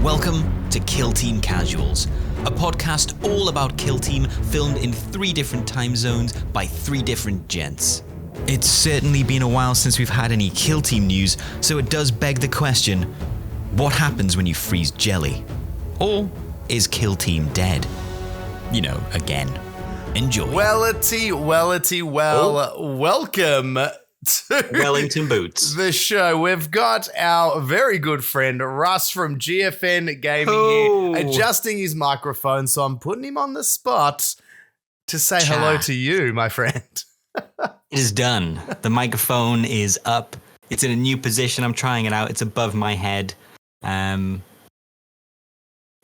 Welcome to Kill Team Casuals, a podcast all about Kill Team filmed in 3 different time zones by 3 different gents. It's certainly been a while since we've had any Kill Team news, so it does beg the question, what happens when you freeze jelly? Or is Kill Team dead? You know, again. Enjoy. Welcome to Wellington Boots. The show. We've got our very good friend Russ from GFN Gaming here, adjusting his microphone, so I'm putting him on the spot to say hello to you, my friend. It is done. The microphone is up. It's in a new position. I'm trying it out. It's above my head.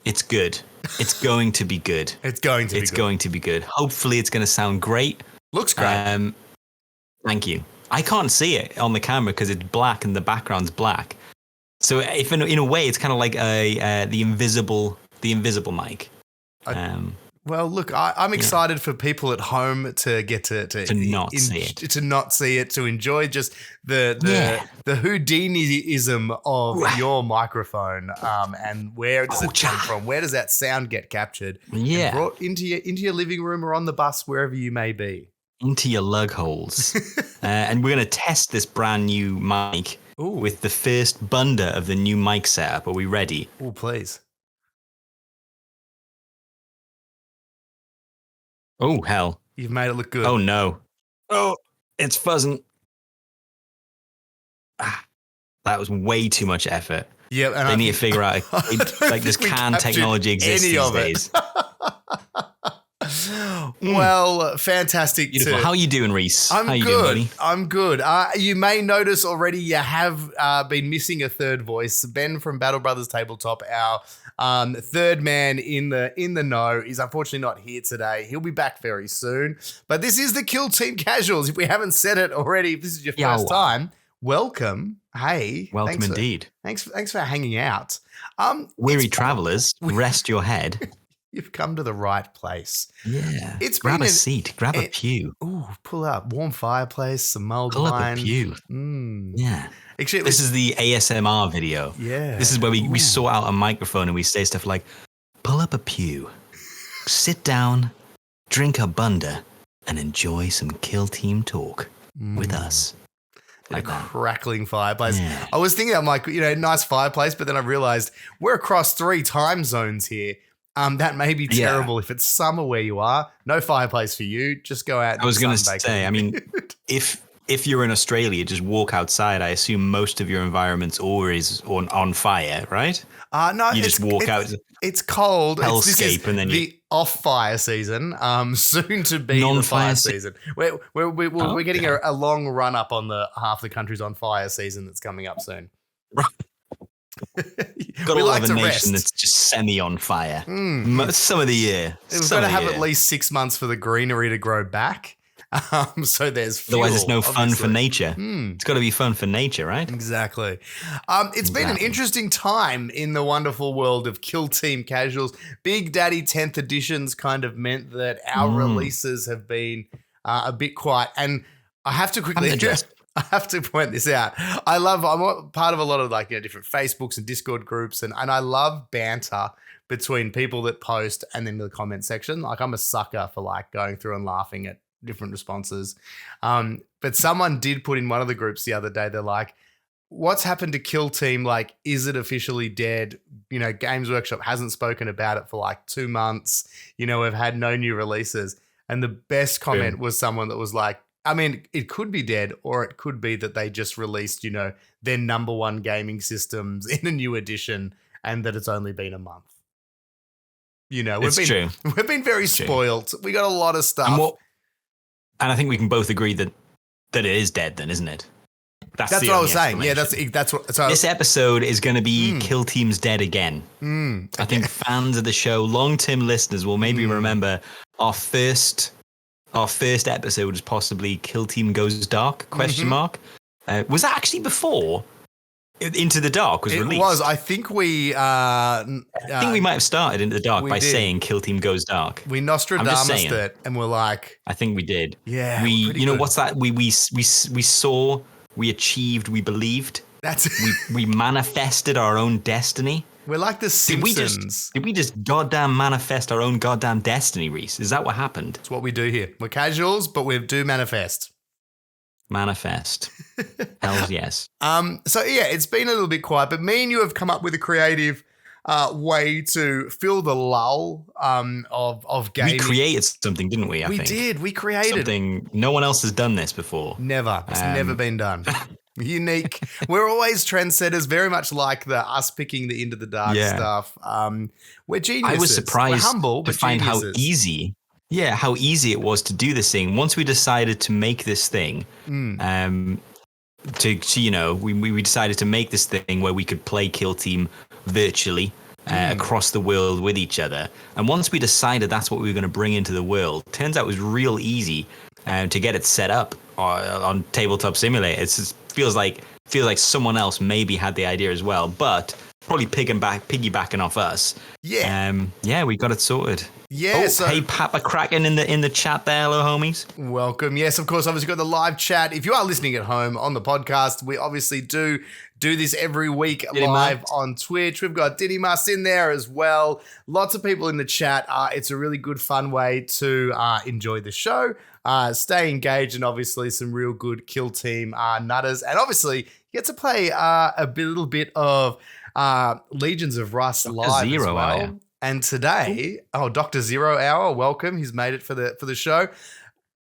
It's good. It's going to be good. It's going to be good. Hopefully it's going to sound great. Looks great. Thank you. I can't see it on the camera because it's black and the background's black. So if in a way it's kind of like the invisible mic. Well, look, I'm excited for people at home to get to not see it, to enjoy just the Houdini-ism of your microphone, and where does it come from? Where does that sound get captured? Yeah, and brought into your living room or on the bus, wherever you may be, into your lug holes. And we're gonna test this brand new mic with the first bunda of the new mic setup. Are we ready? Oh, please. Oh, hell. You've made it look good. Oh, no. Oh, it's fuzzing. That was way too much effort. Yeah, and they need to figure out like this can technology exists these days. Well, fantastic. Beautiful. How are you doing, Reese? I'm How you good. Doing, buddy? I'm good. You may notice already you have been missing a third voice. Ben from Battle Brothers Tabletop, our third man in the know, is unfortunately not here today. He'll be back very soon. But this is the Kill Team Casuals. If we haven't said it already, if this is your first time, welcome. Hey. Welcome indeed. Thanks for hanging out. Weary travelers, rest your head. You've come to the right place. Yeah. Grab a seat. Grab a pew. Ooh, pull up. Warm fireplace, some mulled wine. Pull wine. up a pew. Yeah. Actually, this is the ASMR video. Yeah. This is where we sort out a microphone and we say stuff like, pull up a pew, sit down, drink a bunda, and enjoy some Kill Team talk with us. Like a crackling fireplace. Yeah. I was thinking, I'm like, nice fireplace, but then I realized we're across 3 time zones here. That may be terrible if it's summer where you are. No fireplace for you. Just go out. I was going to say, I mean, if you're in Australia, just walk outside. I assume most of your environment's always on fire, right? No, you just walk out. It's cold. Hellscape, and then the off-fire season. Soon to be the fire season. We're getting a long run up on the half the country's on fire season that's coming up soon. Right. Got to love a nation that's just semi on fire. Some of the year. We've got to have at least 6 months for the greenery to grow back. So there's fuel, otherwise it's no fun for nature. It's got to be fun for nature, right? Exactly. It's been an interesting time in the wonderful world of Kill Team Casuals. Big Daddy 10th editions kind of meant that our releases have been a bit quiet. And I have to quickly I have to point this out. I'm part of a lot of different Facebooks and Discord groups, and I love banter between people that post and then the comment section. Like, I'm a sucker for going through and laughing at different responses. But someone did put in one of the groups the other day, they're like, what's happened to Kill Team? Like, is it officially dead? Games Workshop hasn't spoken about it for 2 months. We've had no new releases. And the best comment was someone that was like, I mean, it could be dead, or it could be that they just released, their number one gaming systems in a new edition, and that it's only been a month. True. We've been very spoiled. We got a lot of stuff, and I think we can both agree that it is dead. Then, isn't it? That's what I was saying. Yeah, that's what. So this episode is going to be Kill Team's dead again. I think fans of the show, long-term listeners, will maybe remember our first episode was possibly Kill Team Goes Dark, ? Was that actually before Into the Dark was released? It was. I think we we might have started Into the Dark by saying Kill Team Goes Dark. We Nostradamus it, and we're like... I think we did. Yeah, what's that? We saw, we achieved, we believed. That's we manifested our own destiny. We're like the Simpsons. Did we just goddamn manifest our own goddamn destiny, Reese? Is that what happened? It's what we do here. We're casuals, but we do manifest. Manifest. Hells yes. So yeah, it's been a little bit quiet, but me and you have come up with a creative way to fill the lull of gaming. We created something, didn't we? I think. We did. We created something. No one else has done this before. Never. It's never been done. Unique. We're always trendsetters, very much like us picking the Into the Dark stuff. We're geniuses. I was surprised we're humble, to but find geniuses. how easy it was to do this thing. Once we decided to make this thing, we decided to make this thing where we could play Kill Team virtually across the world with each other. And once we decided that's what we were going to bring into the world, turns out it was real easy to get it set up on Tabletop Simulator. It feels like someone else maybe had the idea as well, but probably piggybacking off us. Yeah. We got it sorted. Yeah. Hey, Papa Kraken in the chat there. Hello, homies. Welcome. Yes, of course. Obviously, got the live chat. If you are listening at home on the podcast, we obviously do this every week live on Twitch. We've got Diddy Mus in there as well. Lots of people in the chat. It's a really good, fun way to enjoy the show, stay engaged, and obviously some real good Kill Team nutters. And obviously, you get to play a little bit of Legions of Russ live as well. Hour. And today, Dr. Zero Hour, welcome. He's made it for the show.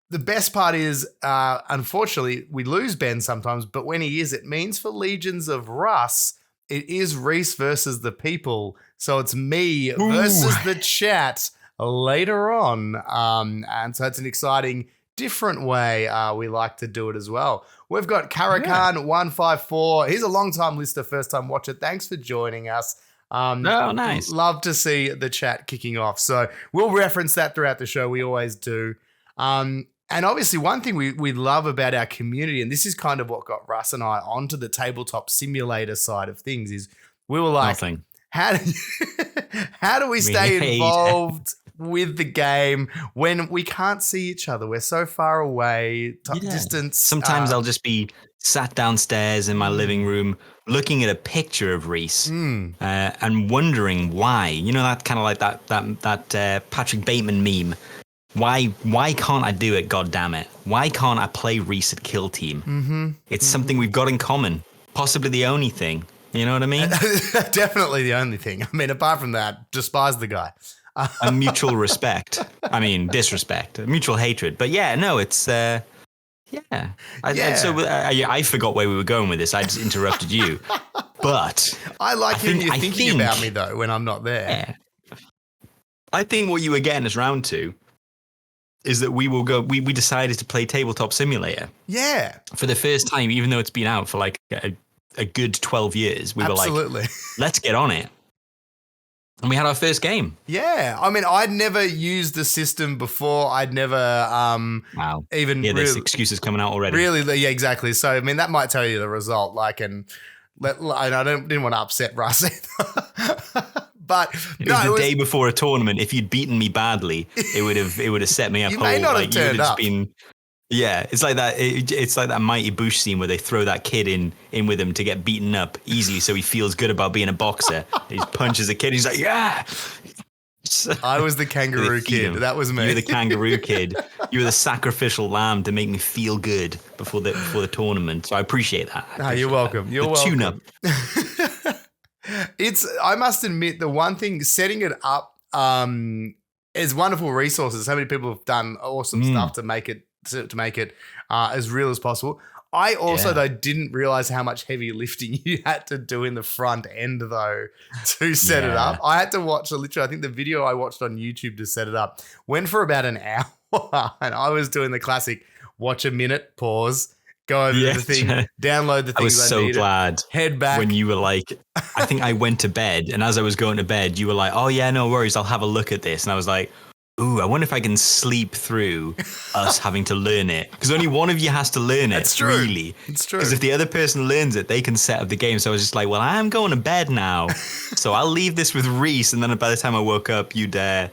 The best part is, unfortunately, we lose Ben sometimes, but when he is, it means for Legions of Russ, it is Rhys versus the people. So it's me versus the chat later on. And so it's an exciting, different way we like to do it as well. We've got Karakan154. He's a long-time listener, first-time watcher. Thanks for joining us. Nice. Love to see the chat kicking off. So we'll reference that throughout the show. We always do. And obviously one thing we love about our community, and this is kind of what got Russ and I onto the Tabletop Simulator side of things, is we were like, how do we stay involved with the game when we can't see each other? We're so far away, distance. Sometimes I'll just be sat downstairs in my living room looking at a picture of Reese and wondering why. You know, that kind of like that Patrick Bateman meme. Why can't I do it, God damn it? Why can't I play Reese at Kill Team? It's something we've got in common. Possibly the only thing. You know what I mean? Definitely the only thing. I mean, apart from that, despise the guy. A mutual respect. I mean, disrespect. A mutual hatred. But yeah, no, it's... I forgot where we were going with this. I just interrupted you. But... I like hearing you thinking about me, though, when I'm not there. Yeah. I think what you were getting us round to is that we decided to play Tabletop Simulator. Yeah. For the first time, even though it's been out for like a good 12 years. We were like, let's get on it. And we had our first game. Yeah. I mean, I'd never used the system before. I'd never even... Yeah, there's excuses coming out already. Really? Yeah, exactly. So, I mean, that might tell you the result. Like, and I didn't want to upset Russ either. But it was the day before a tournament. If you'd beaten me badly, it would have set me up. You may not have turned up. Yeah, it's like that. It's like that Mighty Boosh scene where they throw that kid in with him to get beaten up easily, so he feels good about being a boxer. He punches a kid. He's like, yeah. I was the kangaroo kid. That was me. You were the kangaroo kid. You were the sacrificial lamb to make me feel good before the tournament. So I appreciate that. You're welcome. You're welcome. Tune up. I must admit, the one thing, setting it up is wonderful resources. So many people have done awesome stuff to make it as real as possible. I also, though, didn't realize how much heavy lifting you had to do in the front end, though, to set it up. I had to watch I think the video I watched on YouTube to set it up went for about an hour, and I was doing the classic watch a minute, pause, go over the thing, download the things I was so needed, glad head back. When you were like, I think I went to bed, and as I was going to bed, you were like, oh yeah, no worries, I'll have a look at this. And I was like, ooh, I wonder if I can sleep through us having to learn it. Because only one of you has to learn it, That's true. really. It's true. Because if the other person learns it, they can set up the game. So I was just like, well, I'm going to bed now. So I'll leave this with Reese. And then by the time I woke up, you'd done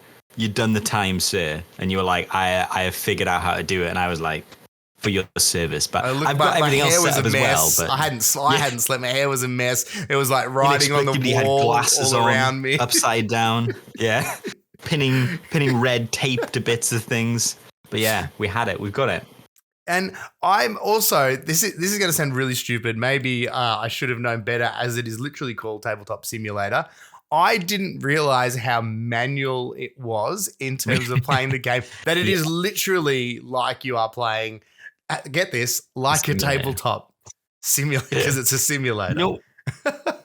the time, sir. And you were like, I have figured out how to do it. And I was like, for your service. But Look, I've got everything else set up as well. But I hadn't slept. My hair was a mess. It was like riding on the had wall glasses all on, around me, upside down. Yeah, pinning red tape to bits of things. But yeah, we had it. We've got it. And I'm also, this is going to sound really stupid. Maybe I should have known better, as it is literally called Tabletop Simulator. I didn't realize how manual it was in terms of playing the game, that it is literally like you are playing, get this, like a tabletop simulator, because it's a simulator. You know,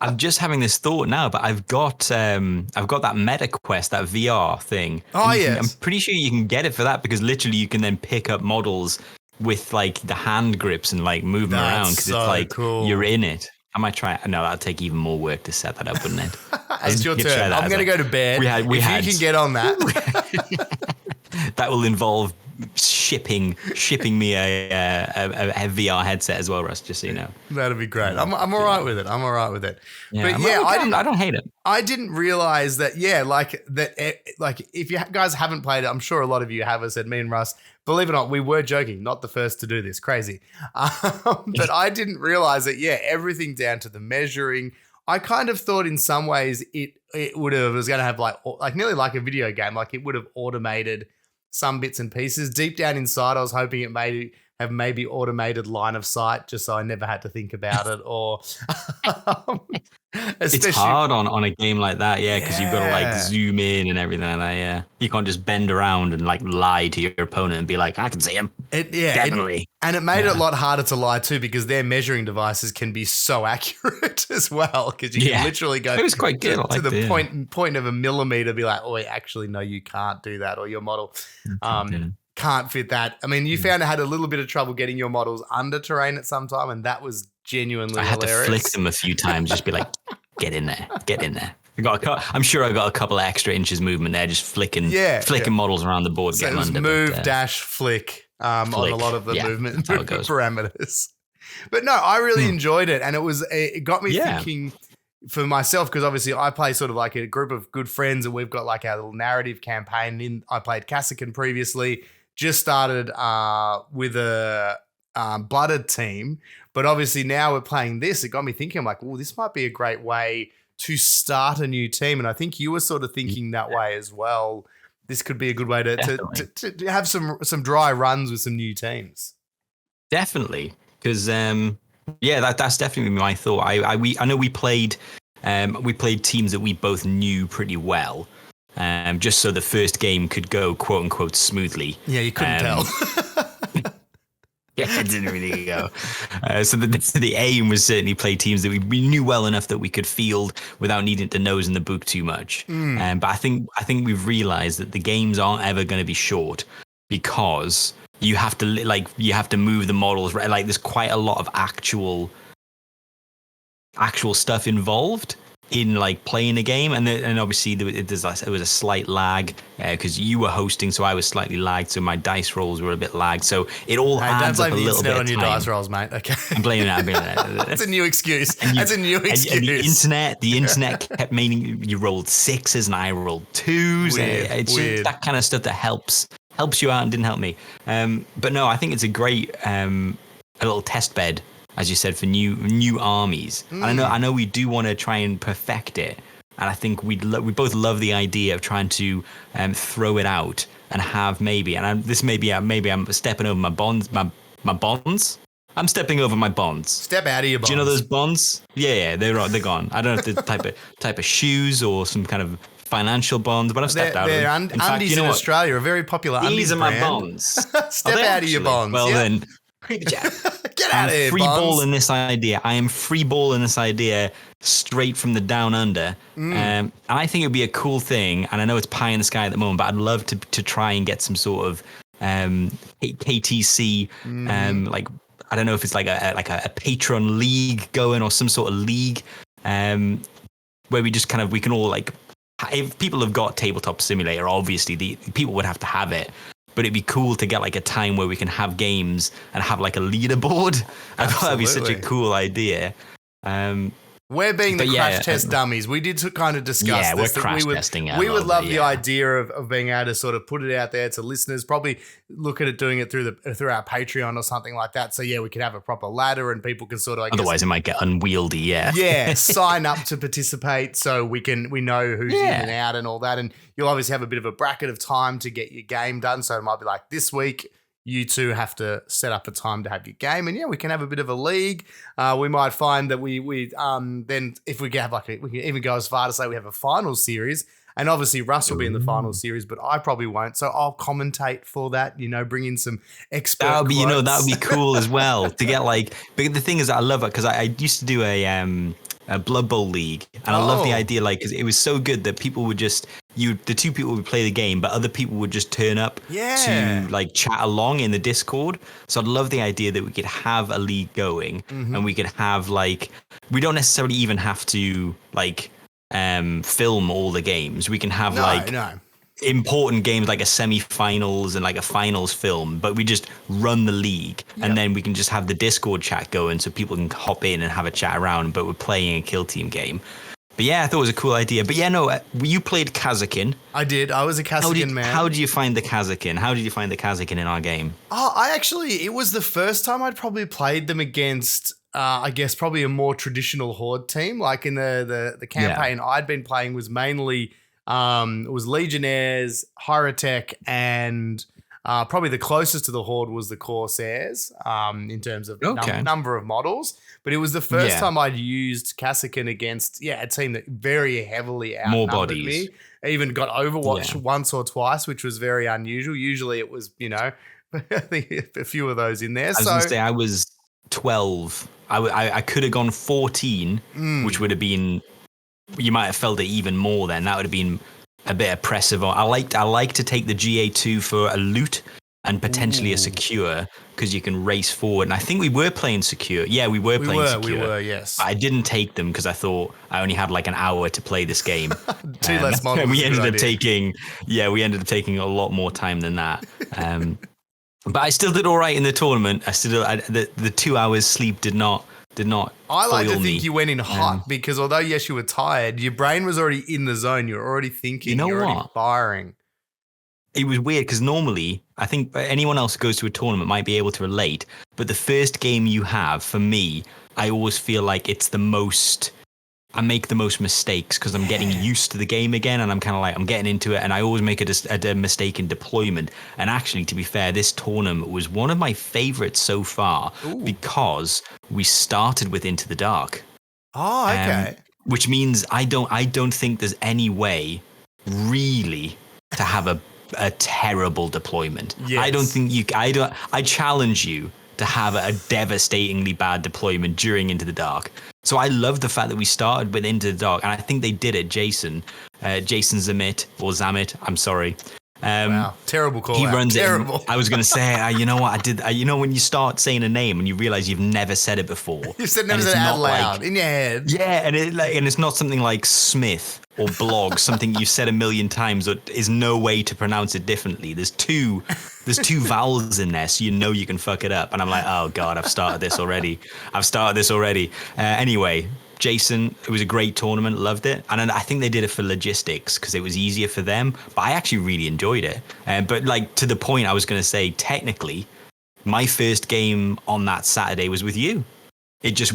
I'm just having this thought now, but I've got that Meta Quest, that VR thing. Oh, yes. I'm pretty sure you can get it for that, because literally you can then pick up models with like the hand grips and like move them around, because it's like cool. You're in it. I might try. No, that'll take even more work to set that up, wouldn't it? It's your turn. I'm going to go to bed. If you can get on that. That will involve shipping me a VR headset as well, Russ, just so you know. That'd be great. I'm all right with it. Yeah, but I don't hate it. I didn't realize that, if you guys haven't played it, I'm sure a lot of you have. I said, me and Russ, believe it or not, we were joking, not the first to do this, crazy. But I didn't realize that, everything down to the measuring. I kind of thought in some ways it was going to have like nearly like a video game, like it would have automated some bits and pieces. Deep down inside, I was hoping it may have maybe automated line of sight, just so I never had to think about it. Or it's hard on a game like that, because you've got to like zoom in and everything like that. Yeah, you can't just bend around and like lie to your opponent and be like, I can see him. Definitely. And it made it a lot harder to lie too, because their measuring devices can be so accurate as well. Because you can literally go it was quite good. to the point of a millimeter, be like, oh, actually, no, you can't do that, or your model can't fit that. I mean, you found I had a little bit of trouble getting your models under terrain at some time, and that was genuinely hilarious. I had to flick them a few times, just be like, get in there. I'm sure I got a couple of extra inches movement there, just flicking models around the board. So it was move, dash, flick on a lot of the movement parameters. But no, I really enjoyed it, and it got me thinking for myself, because obviously I play sort of like a group of good friends, and we've got like our little narrative campaign. I played Cassican previously, just started with a blooded team, but obviously now we're playing this. It got me thinking, I'm like, oh, this might be a great way to start a new team. And I think you were sort of thinking that way as well. This could be a good way to have some dry runs with some new teams. Definitely, because that's definitely my thought. I know we played teams that we both knew pretty well, just so the first game could go quote unquote smoothly. Yeah, you couldn't tell. Yeah, it didn't really go. So the aim was certainly play teams that we knew well enough that we could field without needing to nose in the book too much. But I think we've realized that the games aren't ever going to be short, because you have to move the models, right? Like there's quite a lot of actual stuff involved in like playing a game, and obviously it was a slight lag because you were hosting, so I was slightly lagged, so my dice rolls were a bit lagged, so it all adds up a little bit on your dice rolls, mate. Okay, I'm blaming it. That's a new excuse. That's a new excuse. And the internet kept meaning you rolled sixes and I rolled twos. It's just that kind of stuff that helps you out and didn't help me. But no, I think it's a great a little test bed, as you said, for new armies. And I know we do want to try and perfect it. And I think we both love the idea of trying to throw it out and have maybe I'm stepping over my bonds. My bonds. I'm stepping over my bonds. Step out of your bonds. Do you know those bonds? Yeah, they're gone. I don't know if the type of shoes or some kind of financial bonds, but I've stepped out of them. Undies in Australia are very popular. These are brand. My bonds. Step out of your bonds. Well then. Get out of here, free balling this idea. I am free balling this idea straight from the down under. And I think it would be a cool thing. And I know it's pie in the sky at the moment, but I'd love to try and get some sort of KTC, like I don't know if it's like a patron league going or some sort of league, where we just we can all like, if people have got Tabletop Simulator, obviously the people would have to have it. But it'd be cool to get like a time where we can have games and have like a leaderboard. I thought that'd be such a cool idea. Well, We're being the But crash test dummies. We did kind of discuss yeah, this. we're crash testing it. We would love the idea of being able to sort of put it out there to listeners. Probably look at it doing it through our Patreon or something like that. So yeah, we could have a proper ladder and people can sort of. Otherwise, it might get unwieldy. Yeah. Yeah. Sign up to participate so we know who's in and out and all that. And you'll obviously have a bit of a bracket of time to get your game done. So it might be like this week. You two have to set up a time to have your game, and yeah, we can have a bit of a league. We might find that we then if we have we can even go as far to say we have a final series, and obviously Russ will be in the final series, but I probably won't, so I'll commentate for that. Bring in some expert. That would be that would be cool as well to get But the thing is, I love it because I used to do a Blood Bowl league, and I love the idea because it was so good that people would just. The two people would play the game, but other people would just turn up to chat along in the Discord. So I'd love the idea that we could have a league going and we could have we don't necessarily even have to film all the games. We can have important games like a semi-finals and a finals film, but we just run the league and then we can just have the Discord chat going so people can hop in and have a chat around, but we're playing a kill team game. But yeah, I thought it was a cool idea. But yeah, no, you played Kazakin. I did. I was a Kazakin man. How did you find the Kazakin? How did you find the Kazakin in our game? Oh, it was the first time I'd probably played them against, I guess, probably a more traditional Horde team. Like in the campaign I'd been playing was mainly, it was Legionnaires, Hierotek, and probably the closest to the Horde was the Corsairs in terms of number of models. But it was the first time I'd used Kazakin against a team that very heavily outnumbered more bodies. me. I even got Overwatch once or twice, which was very unusual. Usually it was, I think a few of those in there. I was going to say I was 12. I could have gone 14, which would have been, you might have felt it even more then. That would have been a bit oppressive. I like to take the GA2 for a loot and potentially a secure because you can race forward. And I think we were playing secure. Yeah, we were playing secure. We were, yes. But I didn't take them because I thought I only had an hour to play this game. Two less models. And we ended up taking a lot more time than that. But I still did all right in the tournament. The 2 hours sleep did not. I like to think you went in hot because although yes you were tired, your brain was already in the zone. You're already thinking. You're already firing. It was weird because normally I think anyone else who goes to a tournament might be able to relate. But the first game you have, for me, I always feel like it's I make the most mistakes because I'm getting used to the game again, and I'm kind of I'm getting into it, and I always make a mistake in deployment. And actually, to be fair, this tournament was one of my favorites so far because we started with Into the Dark. Oh, okay. Which means I don't think there's any really to have a terrible deployment. Yes. I don't think I challenge you to have a devastatingly bad deployment during Into the Dark. So I love the fact that we started with Into the Dark, and I think they did it. Jason Zamit, I'm sorry. Wow, terrible call. He runs terrible. I was going to say, you know what I did? When you start saying a name and you realize you've never said it before. You've never said it out loud in your head. Yeah, and it's not something like Smith or blog, something you've said a million times that is no way to pronounce it differently. There's two vowels in there, so you can fuck it up. And I'm like, oh God, I've started this already. Anyway, Jason, it was a great tournament, loved it. And I think they did it for logistics because it was easier for them. But I actually really enjoyed it. But to the point, I was going to say, technically, my first game on that Saturday was with you.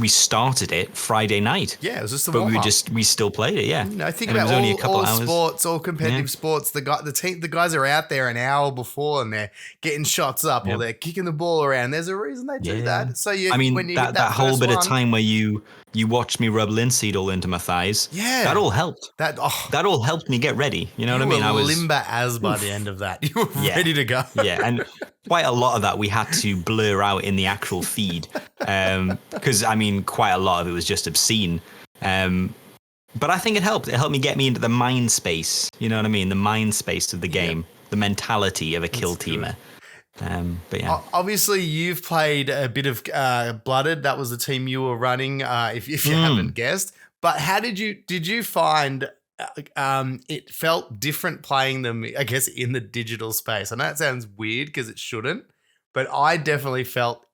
We started it Friday night. Yeah, it was just the warm-up. But we still played it, yeah. Think about all sports, all competitive sports. The guys are out there an hour before and they're getting shots up or they're kicking the ball around. There's a reason they do that. So that whole bit of time where you watched me rub linseed all into my thighs. Yeah, that all helped. That all helped me get ready. You know what I mean? I was limber as by the end of that. You were ready to go. Yeah, and quite a lot of that we had to blur out in the actual feed because quite a lot of it was just obscene. But I think it helped. It helped me get me into the mind space. You know what I mean? The mind space of the game, the mentality of a kill teamer. But yeah, obviously you've played a bit of Blooded. That was the team you were running. If you haven't guessed, but how did you find it felt different playing them? I guess in the digital space. I know it sounds weird because it shouldn't, but I definitely felt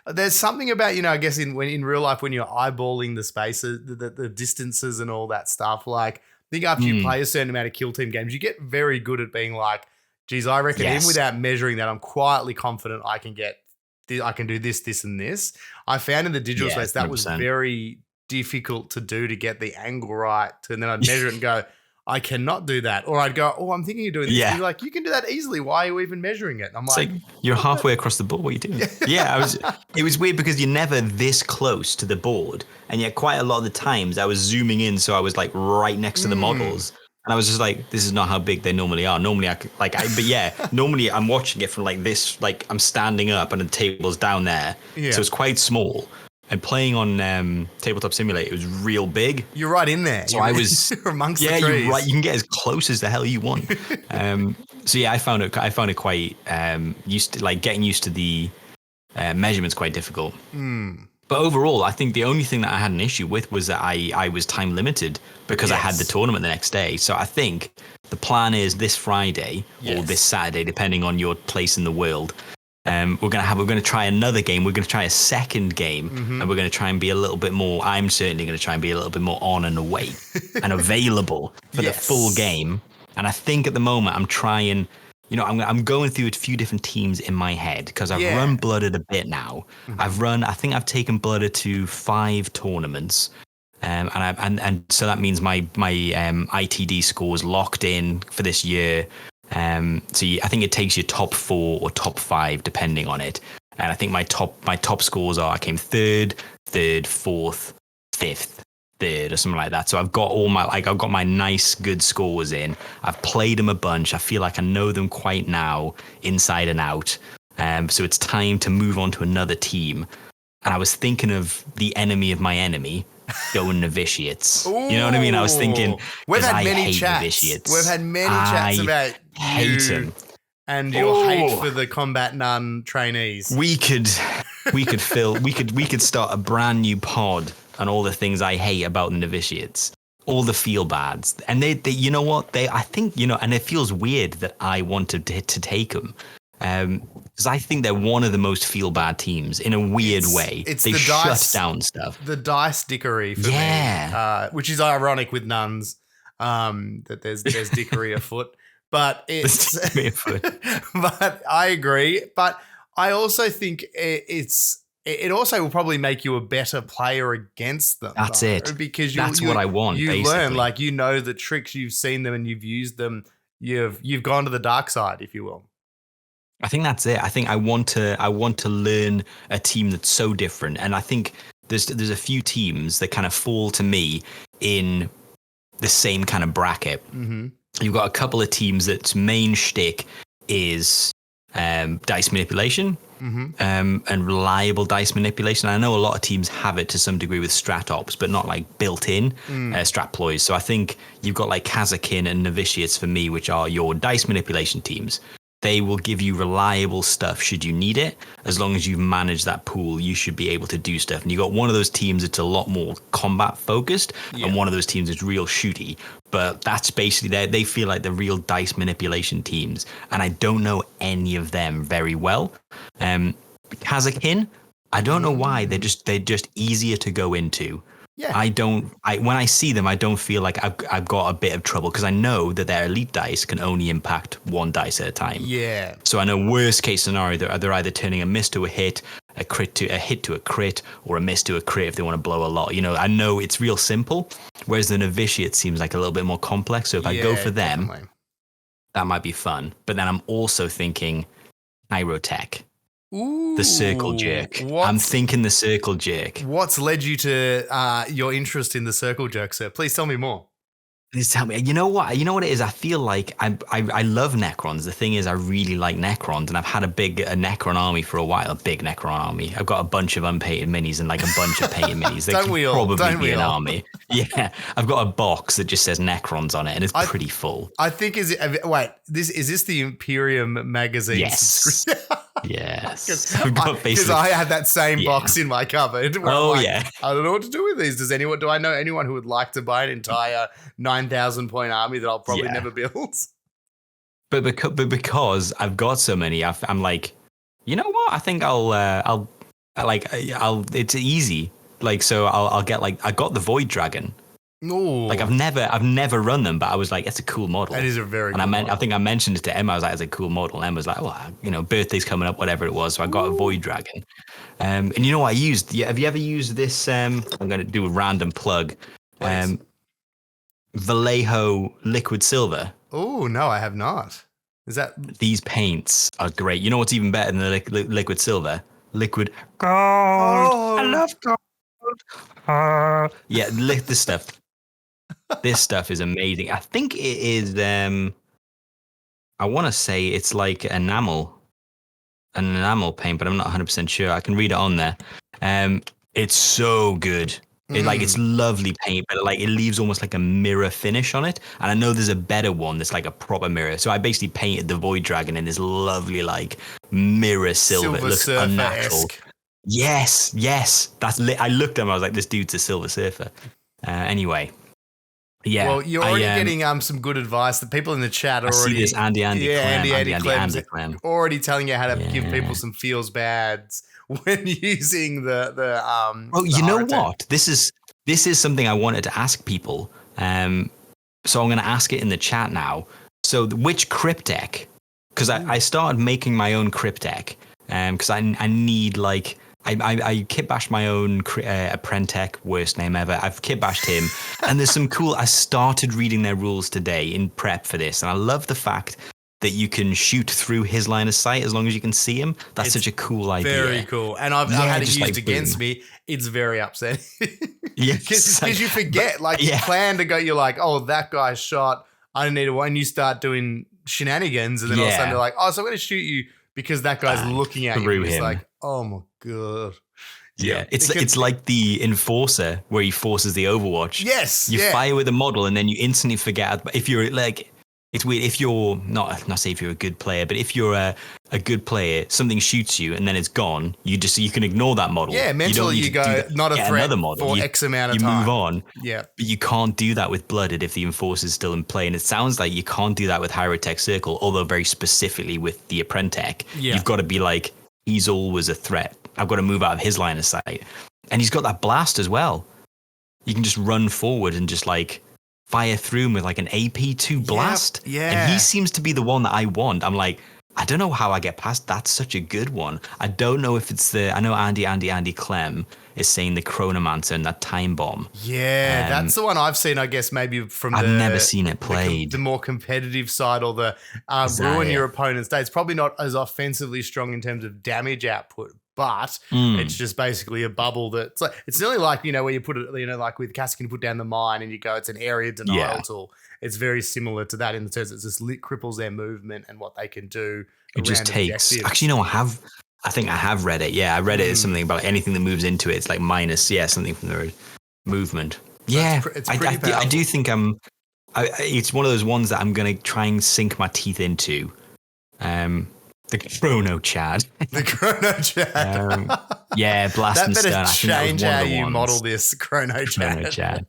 there's something about, I guess in real life when you're eyeballing the spaces, the distances and all that stuff. Like, I think after you play a certain amount of kill team games, you get very good at being like, geez, I reckon even without measuring that, I'm quietly confident I can do this, this, and this. I found in the digital space that 100%. Was very difficult to do, to get the angle right. And then I'd measure it and go, I cannot do that. Or I'd go, oh, I'm thinking of doing this. Yeah. You're like, you can do that easily. Why are you even measuring it? And I'm like, you're halfway across the board. What are you doing? It was weird because you're never this close to the board. And yet quite a lot of the times I was zooming in. So I was like right next to the models. And I was just like, this is not how big they normally are. Normally normally I'm watching it from like this, like I'm standing up and the table's down there. Yeah. So it's quite small. And playing on Tabletop Simulator, it was real big. You're right in there. So I was amongst the trees. You're right. You can get as close as the hell you want. I found it quite getting used to the measurements quite difficult. But overall, I think the only thing that I had an issue with was that I was time limited because I had the tournament the next day. So I think the plan is this Friday or this Saturday, depending on your place in the world. We're going to try another game. We're going to try a second game, and we're going to try and be a little bit more. I'm certainly going to try and be a little bit more on and away and available for the full game. And I think at the moment I'm trying. I'm going through a few different teams in my head because I've run Blooded a bit now. I think I've taken Blooded to 5 tournaments. And so that means my ITD score is locked in for this year. I think it takes you top 4 or top 5 depending on it. And I think my top scores are I came 3rd, 4th, 5th, 3rd or something like that. So I've got I've got my nice good scores in. I've played them a bunch. I feel like I know them quite now inside and out. So it's time to move on to another team. And I was thinking of the enemy of my enemy. Going novitiates. Ooh, you know what I mean? I was thinking, we've had many chats. Novitiates. We've had many chats about hate them and your hate for the combat nun trainees. We could start a brand new pod on all the things I hate about the novitiates, all the feel bads, and they you know what I think and it feels weird that I wanted to take them. Because I think they're one of the most feel bad teams in a weird way. They shut down stuff. The dice dickery for me, which is ironic with nuns, that there's dickery afoot. But it's but I agree. But I also think it also will probably make you a better player against them. That's it. Because that's what I want. You basically learn, like, the tricks, you've seen them and you've used them. You've gone to the dark side, if you will. I think that's it. I think I want to learn a team that's so different, and I think there's a few teams that kind of fall to me in the same kind of bracket. You've got a couple of teams that's main shtick is dice manipulation and reliable dice manipulation. I know a lot of teams have it to some degree with strat ops, but not like built-in strat ploys. So I think you've got like Kazakin and Novitiates for me, which are your dice manipulation teams. They will give you reliable stuff should you need it. As long as you've managed that pool, you should be able to do stuff. And you got one of those teams that's a lot more combat focused, and one of those teams that's real shooty. But that's basically they feel like the real dice manipulation teams. And I don't know any of them very well. Kazakin, I don't know why they're just easier to go into. Yeah. When I see them, I don't feel like I've got a bit of trouble because I know that their elite dice can only impact 1 dice at a time. Yeah. So I know worst case scenario, they're either turning a miss to a hit, a hit to a crit, or a miss to a crit if they want to blow a lot. I know it's real simple, whereas the novitiate seems like a little bit more complex. So if I go for them, definitely. That might be fun. But then I'm also thinking Pyrotech. Ooh, the circle jerk. I'm thinking the circle jerk. What's led you to your interest in the circle jerk, sir? Please tell me more. Please tell me. You know what it is? I feel like I love Necrons. The thing is, I really like Necrons, and I've had a Necron army for a while. A big Necron army. I've got a bunch of unpainted minis and like a bunch of painted minis. They could probably be an army. Yeah, I've got a box that just says Necrons on it, and it's pretty full. I think is this the Imperium magazine? Yes. Yes, because I had that same box in my cupboard. I don't know what to do with these. Do I know anyone who would like to buy an entire 9,000 point army that I'll probably never build? But because I've got so many, I'm like, you know what? I think I'll It's easy. Like, so I'll get like, I got the Void Dragon. Ooh. Like I've never run them, but I was like, it's a cool model. That is a very cool model. I think I mentioned it to Emma. I was like, it's a cool model. And Emma was like, well, birthday's coming up, whatever it was. So I got a Void Dragon. And you know what I used? Yeah, have you ever used this? I'm going to do a random plug. Vallejo liquid silver. Oh, no, I have not. Is that? These paints are great. You know what's even better than the liquid silver? Liquid gold. Oh. I love gold. Yeah, this stuff. This stuff is amazing. I think it is. I want to say it's like an enamel paint, but I'm not 100% sure. I can read it on there. It's so good. It's lovely paint, but like it leaves almost like a mirror finish on it. And I know there's a better one that's like a proper mirror. So I basically painted the Void Dragon in this lovely like mirror silver. It looks unnatural. Yes. I looked at him. I was like, this dude's a Silver Surfer. Anyway. Yeah. Well, you're already getting some good advice. The people in the chat are already. I see this Andy Clem. Already telling you how to give people some feels bads when using the Oh, you know what? This is something I wanted to ask people. So I'm going to ask it in the chat now. So which crypt deck? Because I started making my own crypt deck. Because I need like. I kit bashed my own Apprentech, worst name ever. I've kit bashed him, and there's some cool. I started reading their rules today in prep for this, and I love the fact that you can shoot through his line of sight as long as you can see him. That's such a cool idea. Very cool, and I've had it used against me. It's very upsetting. Because you forget, you plan to go. You're like, oh, that guy shot. I don't need a one. You start doing shenanigans, and then all of a sudden they're like, oh, so I'm going to shoot you. Because that guy's looking at you, it's like, oh my god. Yeah, it's like the Enforcer where he forces the Overwatch. Yes, you fire with a model and then you instantly forget. If you're like, it's weird. If you're not say if you're a good player, but if you're a good player, something shoots you and then it's gone. You can ignore that model. Yeah, mentally you go not a threat for X amount of time. You move on. Yeah, but you can't do that with Blooded if the Enforcer's still in play. And it sounds like you can't do that with Hyrotech Circle, although very specifically with the Apprentech. Yeah. You've got to be like, he's always a threat. I've got to move out of his line of sight. And he's got that blast as well. You can just run forward and just like fire through him with like an AP2 blast. Yeah. And he seems to be the one that I want. I'm like, I don't know how I get past. That's such a good one. I don't know if it's I know Andy Clem is saying the Chronomancer and that Time Bomb. Yeah, that's the one I've seen, I guess, maybe from I've never seen it played. The more competitive side or the ruin your opponent's day. It's probably not as offensively strong in terms of damage output, but it's just basically a bubble that's like, it's nearly like, where you put it, like with Cassie, you put down the mine and you go, it's an area denial tool. It's very similar to that in the sense it just cripples their movement and what they can do. It just takes, objectives. Actually, I think I have read it. Yeah, I read it as something about anything that moves into it. It's like minus, something from the movement. Yeah, it's pretty I do think it's one of those ones that I'm going to try and sink my teeth into. The Chrono Chad. The Chrono Chad. Blast and Stun. That better change how you model this Chrono Chad.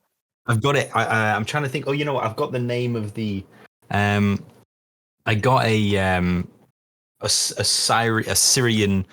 I've got it. I'm trying to think. Oh, you know what? I've got the name of the. I got a Syrian.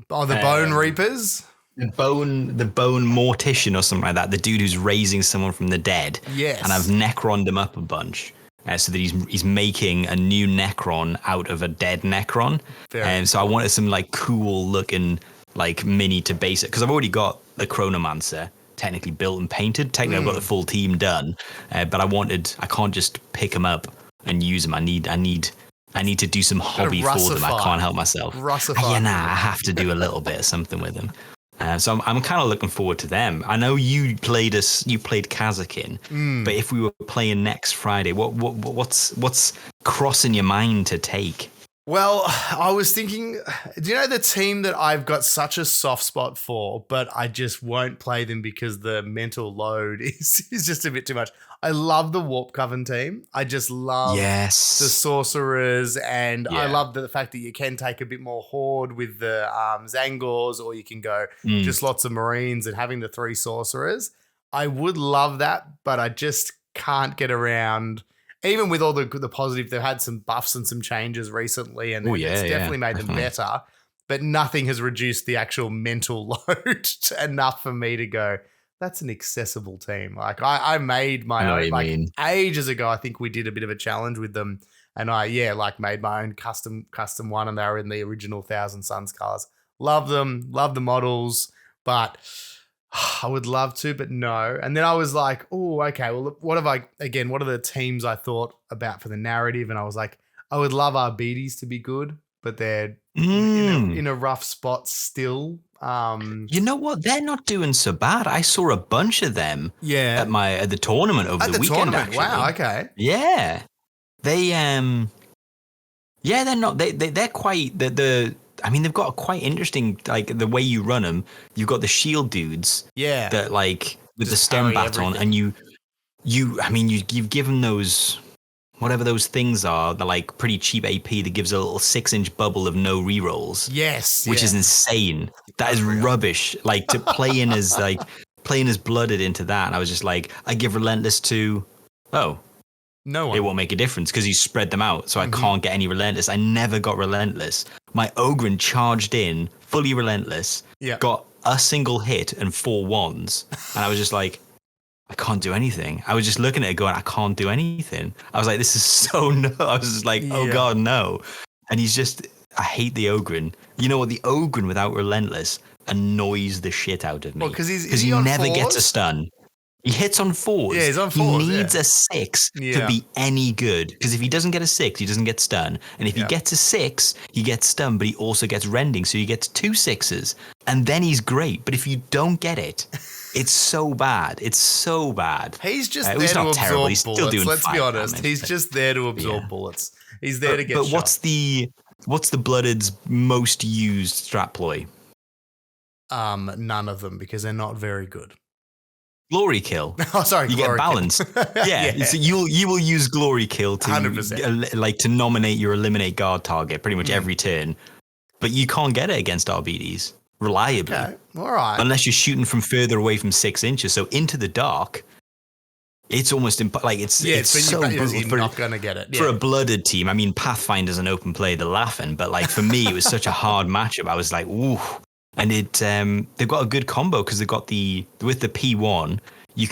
Oh, the Bone Reapers. The bone mortician or something like that. The dude who's raising someone from the dead. Yes. And I've Necroned him up a bunch. So that he's making a new Necron out of a dead Necron. And so I wanted some like cool looking like mini to basic, because I've already got the Chronomancer technically built and painted. Technically I've got the full team done. But I can't just pick them up and use them. I need to do some hobby for them. I can't help myself. I have to do a little bit of something with them. So I'm kind of looking forward to them. I know you played Kazakin, but if we were playing next Friday, what's crossing your mind to take? Well, I was thinking, do you know the team that I've got such a soft spot for, but I just won't play them because the mental load is just a bit too much. I love the Warp Coven team. I just love the sorcerers, and I love the fact that you can take a bit more horde with the Zangors, or you can go just lots of Marines and having the 3 sorcerers. I would love that, but I just can't get around. Even with all the positive, they've had some buffs and some changes recently, and it's definitely made them better. but nothing has reduced the actual mental load enough for me to go, that's an accessible team. Like I made my own, like ages ago, I think we did a bit of a challenge with them. And I made my own custom one, and they were in the original Thousand Suns colors. Love them, love the models, but I would love to, but no. And then I was like, oh, okay, well, what are the teams I thought about for the narrative? And I was like, I would love our beaties to be good, but they're in a rough spot still. You know what? They're not doing so bad. I saw a bunch of them at the tournament over the weekend. Actually. Wow, okay. Yeah. They're not. They're quite I mean, they've got a quite interesting, like the way you run them. You've got the shield dudes, that like with the stem baton, and you've given those whatever those things are, the like pretty cheap AP that gives a little 6-inch bubble of no rerolls. Yes, which is insane. That is rubbish. Like to play in as blooded into that. And I was just like, I give relentless to no one. It won't make a difference because you spread them out, so I can't get any relentless. I never got relentless. My Ogren charged in, fully relentless, got a single hit and 4 wands, and I was just like, I can't do anything. I was just looking at it going, I can't do anything. I was like, this is so no. I was just like, oh God, no. And I hate the Ogren. You know what? The Ogren without relentless annoys the shit out of me. Because he never gets a stun. He hits on 4s. Yeah, he's on 4s. He needs a 6 to be any good. Because if he doesn't get a 6, he doesn't get stun. And if he gets a 6, he gets stun, but he also gets rending. So he gets 2 6s. And then he's great. But if you don't get it, it's so bad. It's so bad. He's just there to absorb bullets. Let's be honest. He's just there to absorb bullets. He's there to get shot. But what's the Blooded's most used strat ploy? None of them, because they're not very good. Glory kill. Oh, sorry. You get balance. So you will use glory kill to 100%. To nominate your eliminate guard target pretty much every turn, but you can't get it against RBDs reliably. Okay, all right. Unless you're shooting from further away from 6 inches. So into the dark, it's almost it's so brutal. You're not gonna get it for a blooded team. I mean, Pathfinder's an open play. They're laughing, but like for me, it was such a hard matchup. I was like, ooh. And they've got a good combo because they've got with the P1, you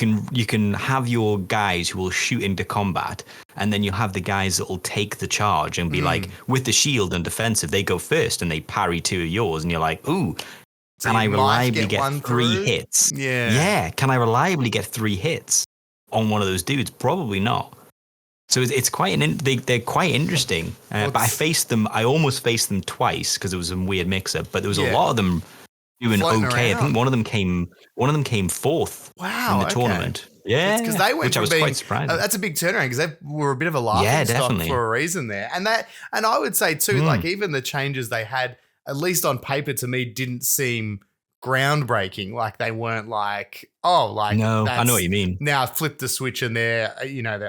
can have your guys who will shoot into combat, and then you'll have the guys that will take the charge and be like, with the shield and defensive, they go first and they parry 2 of yours, and you're like, ooh, can I reliably get 3 hits? Yeah. Can I reliably get 3 hits on one of those dudes? Probably not. So it's quite they're quite interesting. But I almost faced them twice because there was some weird mix-up. But there was a lot of them doing okay. Around. I think one of them came 4th. Wow, in the tournament. Yeah, because they went which I was quite surprised. That's a big turnaround because they were a bit of a laughing stock for a reason there. And I would say too, like even the changes they had, at least on paper, to me, didn't seem groundbreaking. Like they weren't like, no, I know what you mean. Now flip the switch and they're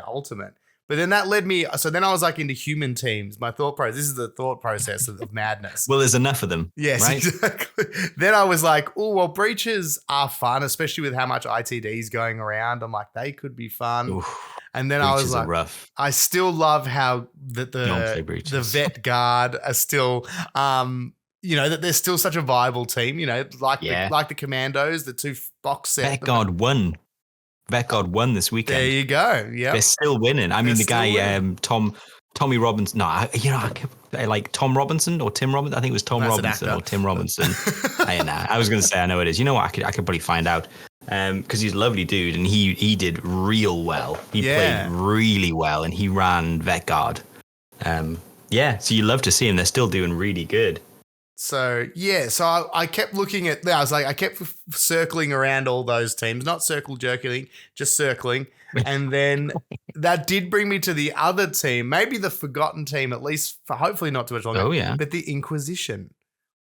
ultimate. But then that led me, so then I was like into human teams. My thought process, this is the thought process of madness. Well, there's enough of them. Yes, right? Exactly. Then I was like, oh, well, breaches are fun, especially with how much ITD is going around. I'm like, they could be fun. Oof, and then I was like, rough. I still love how the vet guard are still, that they're still such a viable team, like the Commandos, the 2 box set. Vet guard won. Vet God won this weekend. There you go. Yeah, they're still winning. I mean, the guy Tommy Robinson. No, I like Tom Robinson or Tim Robinson. I think it was Tom Robinson or Tim Robinson. I was going to say I know it is. You know what? I could probably find out because he's a lovely dude and he did real well. He played really well and he ran Vet Guard. So you love to see him. They're still doing really good. So, so I kept looking at, I kept circling around all those teams, not circle jerking, just circling. And then that did bring me to the other team, maybe the forgotten team, at least for hopefully not too much longer. Oh, yeah. But the Inquisition.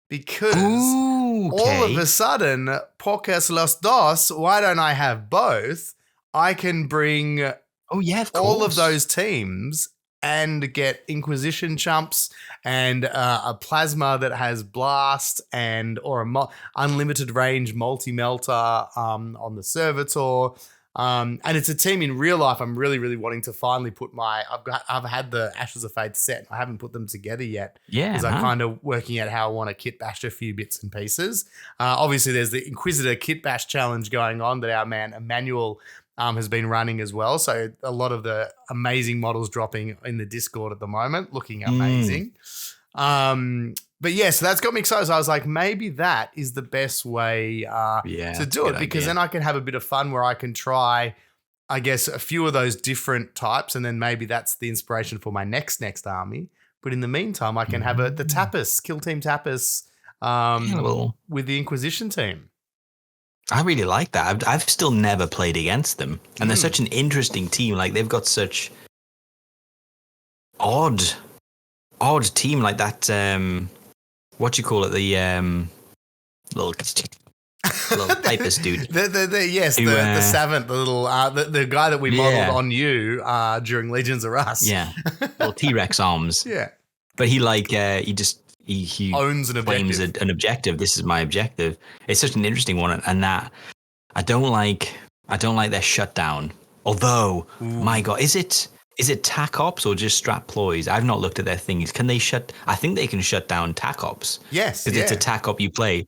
Because all of a sudden, pocas los dos, why don't I have both? I can bring all of those teams and get Inquisition chumps and a plasma that has blast or a unlimited range multi-melter on the servitor. And it's a team in real life. I'm really, really wanting to finally put I've had the Ashes of Faith set. I haven't put them together yet. Yeah. Because I'm kind of working out how I want to kit bash a few bits and pieces. Obviously, there's the Inquisitor kit bash challenge going on that our man Emmanuel has been running as well. So a lot of the amazing models dropping in the Discord at the moment, looking amazing. But yeah, so that's got me excited. So I was like, maybe that is the best way to do it, because then I can have a bit of fun where I can try, I guess, a few of those different types, and then maybe that's the inspiration for my next army. But in the meantime, I can have the Tapas, Kill Team Tapas, with the Inquisition team. I really like that. I've still never played against them, and they're such an interesting team. Like, they've got such odd team, like that. What do you call it? The little typist dude. The savant, the little the guy that we modeled on you during Legions of Russ. Yeah, little TRex Arms. Yeah, but he owns an objective. An objective. This is my objective. It's such an interesting one, and that I don't like their shutdown. Although, my God, is it TAC Ops or just Strat Ploys? I've not looked at their thingies. Can they I think they can shut down TAC Ops. Yes. Because it's a TAC Op you play.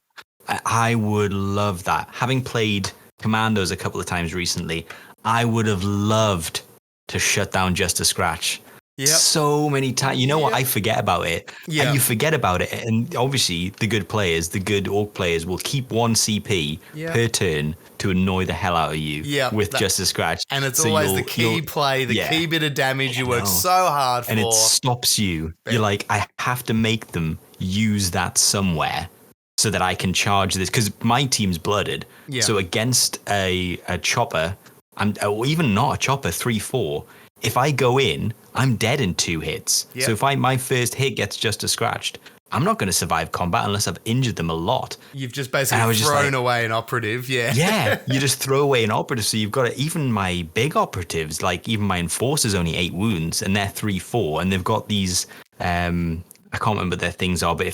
I would love that. Having played Commandos a couple of times recently, I would have loved to shut down Just a Scratch. Yep. So many times. You know what? I forget about it. Yeah. And you forget about it. And obviously, the good orc players will keep one CP per turn to annoy the hell out of you with Just a Scratch. And it's always the key play, the key bit of damage you work so hard for. And it stops you. You're like, I have to make them use that somewhere so that I can charge this. Because my team's blooded. Yeah. So against a chopper, or even not a chopper, 3-4, if I go in, I'm dead in 2 hits. Yep. So if my first hit gets Just a Scratched, I'm not going to survive combat unless I've injured them a lot. You've just basically thrown away an operative, Yeah, you just throw away an operative. So you've got even my big operatives, like even my Enforcer's only 8 wounds, and they're 3-4, and they've got these, I can't remember what their things are, but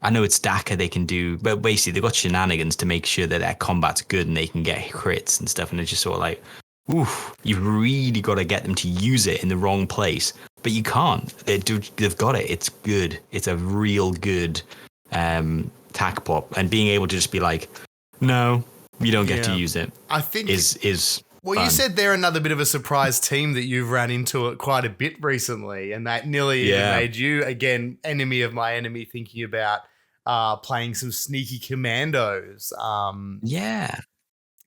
I know it's DACA they can do, but basically they've got shenanigans to make sure that their combat's good and they can get crits and stuff, and it's just sort of like, oof, you've really got to get them to use it in the wrong place. But you can't. They've got it. It's good. It's a real good tac pop. And being able to just be like, no, you don't get to use it. I think is well, fun. You said they're another bit of a surprise team that you've run into it quite a bit recently, and that nearly even made you, again, enemy of my enemy, thinking about playing some sneaky Commandos.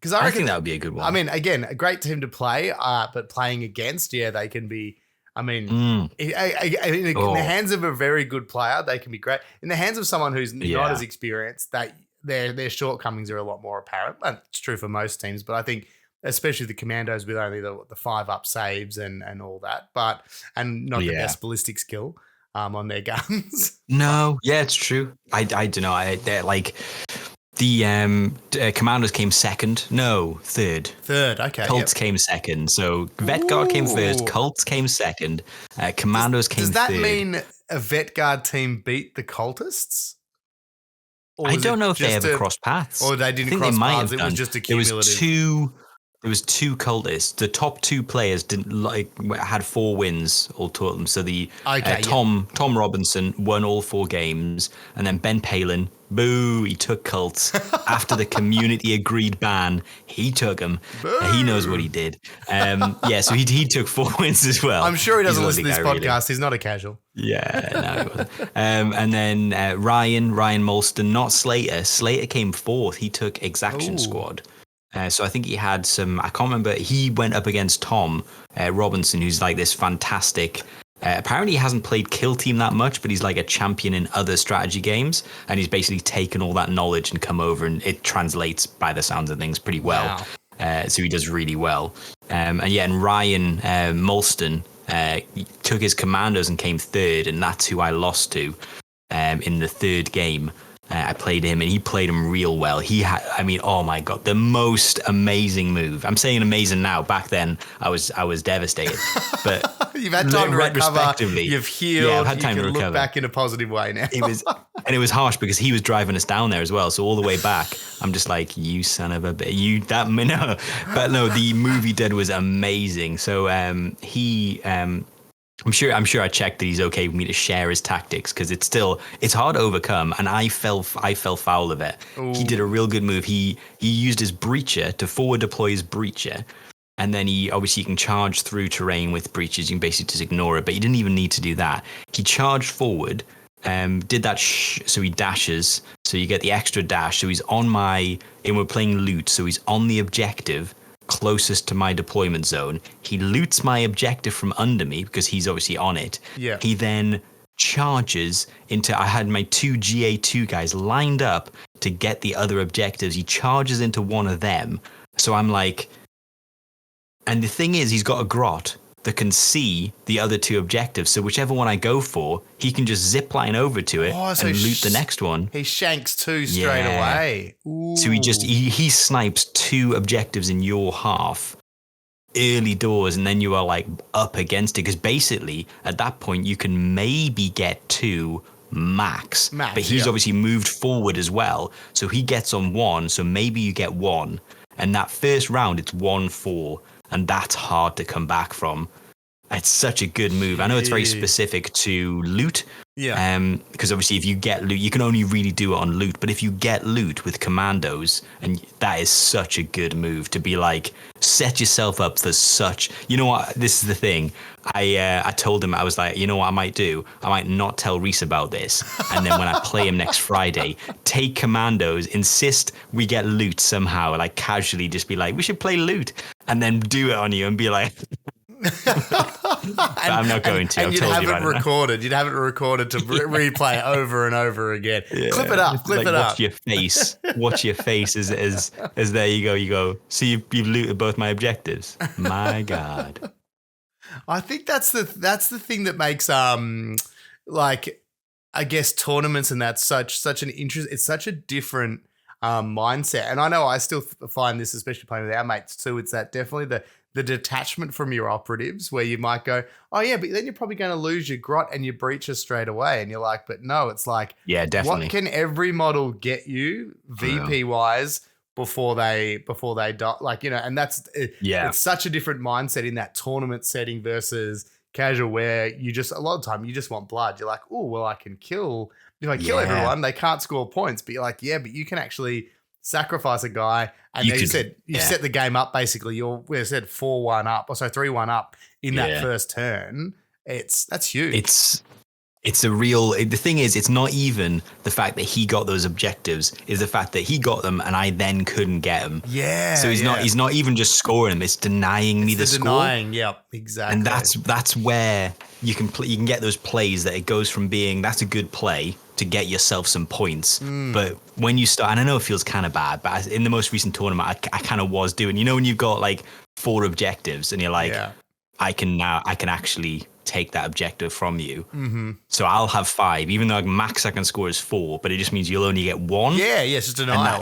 Because I think that would be a good one. I mean, again, a great team to play, but playing against, they can be. I mean, in the hands of a very good player, they can be great. In the hands of someone who's not as experienced, their shortcomings are a lot more apparent. And it's true for most teams, but I think especially the Commandos with only the 5-up saves and all that, and not the best ballistic skill on their guns. No, it's true. I don't know. They're like. The Commandos came second. No, third. Third, okay. Cults came second. So Vet Guard came first. Cults came second. Commandos came third. Does that mean a Vet Guard team beat the Cultists? I don't know if they ever crossed paths. Or they didn't cross paths. It was just a cumulative. There was 2 cultists. The top 2 players had 4 wins all total. So Tom Robinson won all 4 games, and then Ben Palin, boo, he took cults after the community agreed ban. He took them. He knows what he did. So he took 4 wins as well. I'm sure he doesn't listen to this podcast. Really. He's not a casual. Yeah, no, he wasn't. And then Ryan Molston, not Slater. Slater came 4th. He took Exaction Squad. So I think he had some, I can't remember, he went up against Tom Robinson, who's like this fantastic, apparently he hasn't played Kill Team that much, but he's like a champion in other strategy games, and he's basically taken all that knowledge and come over, and it translates by the sounds of things pretty well. Wow. So he does really well. And Ryan Molston took his Commandos and came 3rd, and that's who I lost to in the 3rd game. I played him, and he played him real well. He had, oh my God, the most amazing move. I'm saying amazing now. Back then, I was devastated. But you've had time to recover. You've healed. Yeah, I've had time to recover. Look back in a positive way now. And it was harsh because he was driving us down there as well. So all the way back, I'm just like, you son of a bitch, no. But no, the movie did was amazing. So I'm sure I checked that he's okay with me to share his tactics because it's hard to overcome, and I fell foul of it. Ooh. He did a real good move. He used his breacher to forward deploy his breacher, and then he can charge through terrain with breaches. You can basically just ignore it, but he didn't even need to do that. He charged forward, did that so he dashes, so you get the extra dash. So he's on and we're playing loot, so he's on the objective closest to my deployment zone. He loots my objective from under me because he's obviously on it. Yeah. He then charges into, I had my 2 GA2 guys lined up to get the other objectives. He charges into one of them. So I'm like, and the thing is, he's got a grot that can see the other 2 objectives. So whichever one I go for, he can just zip line over to it and loot the next one. He shanks 2 straight away. Ooh. So he snipes 2 objectives in your half early doors, and then you are like up against it. Because basically, at that point, you can maybe get 2 max. But he's obviously moved forward as well. So he gets on 1, so maybe you get 1. And that first round, it's 1-4. And that's hard to come back from. It's such a good move. I know it's very specific to loot. Yeah. Because obviously, if you get loot, you can only really do it on loot. But if you get loot with Commandos, and that is such a good move to be like, set yourself up for such. You know what? This is the thing. I told him, I was like, you know what I might do? I might not tell Rhys about this. And then when I play him next Friday, take Commandos, insist we get loot somehow, like casually just be like, we should play loot. And then do it on you and be like, but I'm not going to. And you'd have it recorded. You'd have it recorded to replay over and over again. Yeah. Clip it up. Watch your face. Watch your face as there you go. You go. See, you've looted both my objectives. My God. I think that's the thing that makes like, I guess tournaments and that's such an interest. It's such a different mindset, and I know I still find this, especially playing with our mates too. It's that definitely the detachment from your operatives, where you might go, oh yeah, but then you're probably going to lose your grot and your breacher straight away, and you're like, but no, it's like, yeah, definitely. What can every model get you VP wise before they die? Like, you know, and that's it's such a different mindset in that tournament setting versus casual, where you just a lot of time you just want blood. You're like, oh well, I can kill. If I kill everyone, they can't score points. But you're like, yeah, but you can actually sacrifice a guy, and you set the game up. Basically, we said 4-1 up, or so 3-1 up in that first turn. That's huge. It's a real. The thing is, it's not even the fact that he got those objectives; is the fact that he got them and I then couldn't get them. Yeah. So he's not even just scoring them; it's denying me the score. Denying, yep, exactly. And that's where you can get those plays that it goes from being that's a good play to get yourself some points. But when you start, and I know it feels kind of bad, but in the most recent tournament, I kind of was doing, you know, when you've got like 4 objectives and you're like, I can actually take that objective from you. Mm-hmm. So I'll have 5, even though max I can score is 4, but it just means you'll only get 1. Yeah, it's just denial.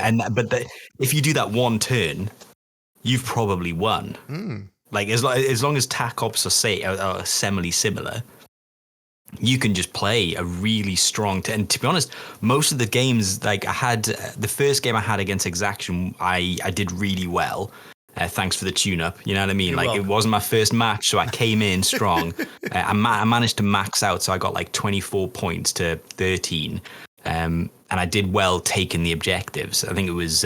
If you do that 1 turn, you've probably won. Like as long as TAC ops are semi-similar, you can just play a really strong and to be honest, most of the games, like I had the first game I had against Exaction, I did really well. Thanks for the tune-up. You know what I mean? You're welcome. It wasn't my first match, so I came in strong. I managed to max out, so I got like 24 points to 13. And I did well taking the objectives. I think it was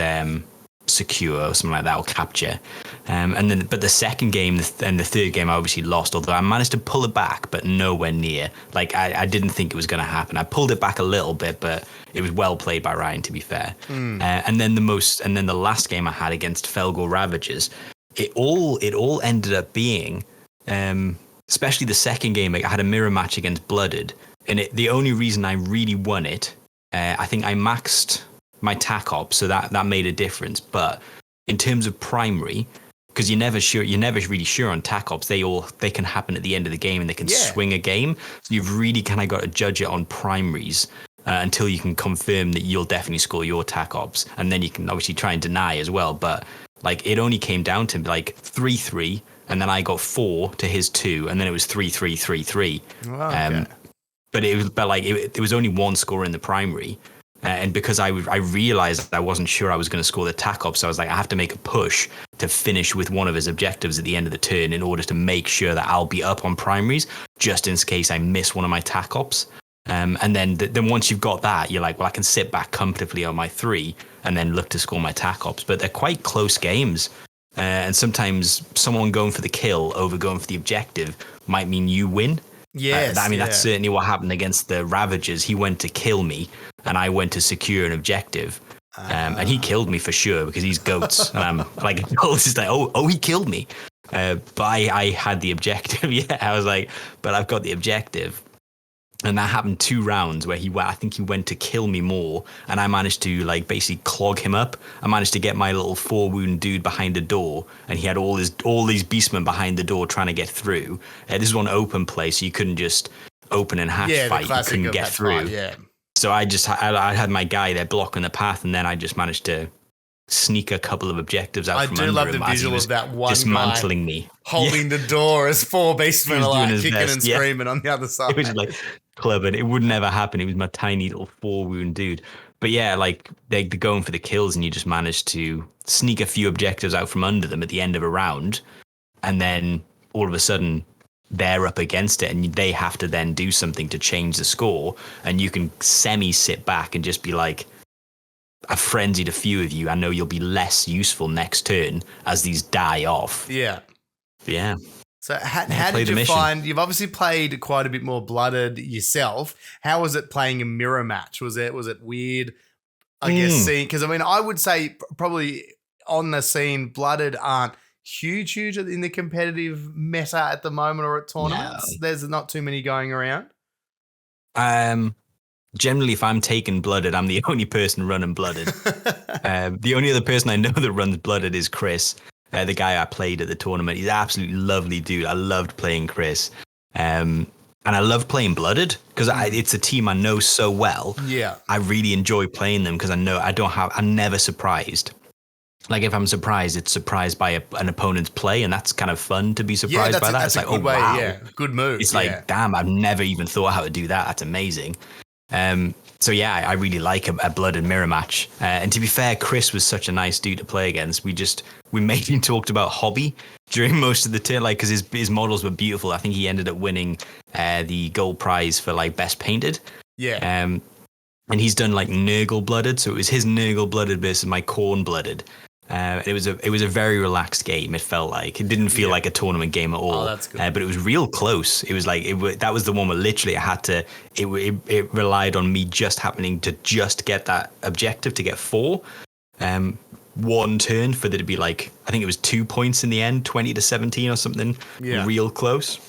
secure or something like that, or capture. But the second game and the third game I obviously lost, although I managed to pull it back, but nowhere near. Like I didn't think it was going to happen. I pulled it back a little bit, but it was well played by Ryan, to be fair. And then the last game I had against Felgor Ravagers, it all ended up being, especially the second game, I had a mirror match against Blooded, and the only reason I really won it, I think I maxed my TAC op, so that made a difference. But in terms of primary, because you're never really sure on TAC ops, they can happen at the end of the game and they can swing a game. So you've really kind of got to judge it on primaries until you can confirm that you'll definitely score your TAC ops, and then you can obviously try and deny as well. But like it only came down to like 3-3, and then I got 4 to his 2, and then it was 3-3-3-3. Okay. but it was only one score in the primary. And because I realized I wasn't sure I was going to score the tac ops, so I was like, I have to make a push to finish with one of his objectives at the end of the turn in order to make sure that I'll be up on primaries, just in case I miss one of my tac ops. And then once you've got that, you're like, well, I can sit back comfortably on my 3 and then look to score my tac ops. But they're quite close games. And sometimes someone going for the kill over going for the objective might mean you win. Yes. That's certainly what happened against the Ravagers. He went to kill me, and I went to secure an objective. And he killed me for sure because he's goats. And I'm like, it's like, oh, he killed me. But I had the objective. Yeah, I was like, but I've got the objective. And that happened 2 rounds where I think he went to kill me more, and I managed to like basically clog him up. I managed to get my little 4-wound dude behind a door, and he had all these beastmen behind the door trying to get through. This is one open place, so you couldn't just open and hatch fight. You couldn't get through. So I had my guy there blocking the path, and then I just managed to sneak a couple of objectives out from under him. I do love the visual of that one dismantling me, holding the door as 4 beastmen are like kicking and screaming on the other side. It was like clever. It would never happen. It was my tiny little 4-wound dude. But yeah, like they're going for the kills, and you just manage to sneak a few objectives out from under them at the end of a round, and then all of a sudden they're up against it, and they have to then do something to change the score, and you can sit back and just be like, I've frenzied a few of you. I know you'll be less useful next turn as these die off. Yeah. Yeah. So how did you find, you've obviously played quite a bit more Blooded yourself. How was it playing a mirror match? Was it weird, I guess, seeing, because I mean, I would say probably on the scene, Blooded aren't huge in the competitive meta at the moment or at tournaments. No. There's not too many going around. Generally, if I'm taking Blooded, I'm the only person running Blooded. The only other person I know that runs Blooded is Chris, the guy I played at the tournament. He's an absolutely lovely dude. I loved playing Chris. And I love playing Blooded because it's a team I know so well. Yeah. I really enjoy playing them because I know I'm never surprised. Like if I'm surprised, it's surprised by an opponent's play, and that's kind of fun to be surprised by that. That's it's like, good way, wow. Yeah. Good move. It's like, damn, I've never even thought how to do that. That's amazing. So yeah, I really like a Blooded mirror match. And to be fair, Chris was such a nice dude to play against. We mainly talked about hobby during most of the turn, like because his models were beautiful. I think he ended up winning the gold prize for like best painted. Yeah. And he's done like Nurgle Blooded, so it was his Nurgle Blooded versus my Khorne Blooded. It was a very relaxed game. It felt like it didn't feel like a tournament game at all. Oh, that's good. But it was real close. It was like that was the one where literally I had to. It relied on me just happening to just get that objective to get 4. One turn for there to be like, I think it was 2 points in the end, 20-17 or something. Yeah. Real close.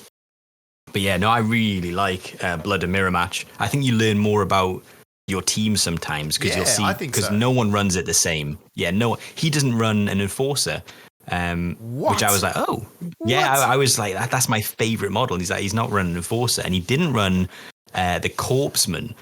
But yeah, no, I really like Blooded mirror match. I think you learn more about your team sometimes because you'll see, because no one runs it the same. Yeah, no, he doesn't run an enforcer, which I was like, oh, yeah, I was like, that's my favorite model. And he's like, he's not running an enforcer, and he didn't run the corpsman.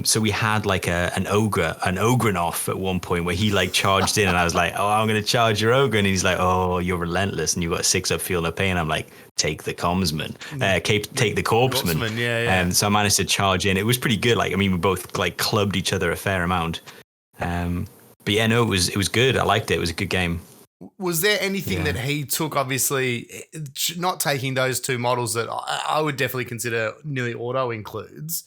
So we had like an Ogren off at one point where he like charged in, and I was like, oh, I'm going to charge your Ogren. And he's like, oh, you're relentless, and you've got 6 up, feel no pain. I'm like, take the commsman, take the corpsman. Yeah. So I managed to charge in. It was pretty good. Like, I mean, we both like clubbed each other a fair amount. But yeah, no, it was good. I liked it. It was a good game. Was there anything that he took, obviously not taking those 2 models that I would definitely consider nearly auto includes?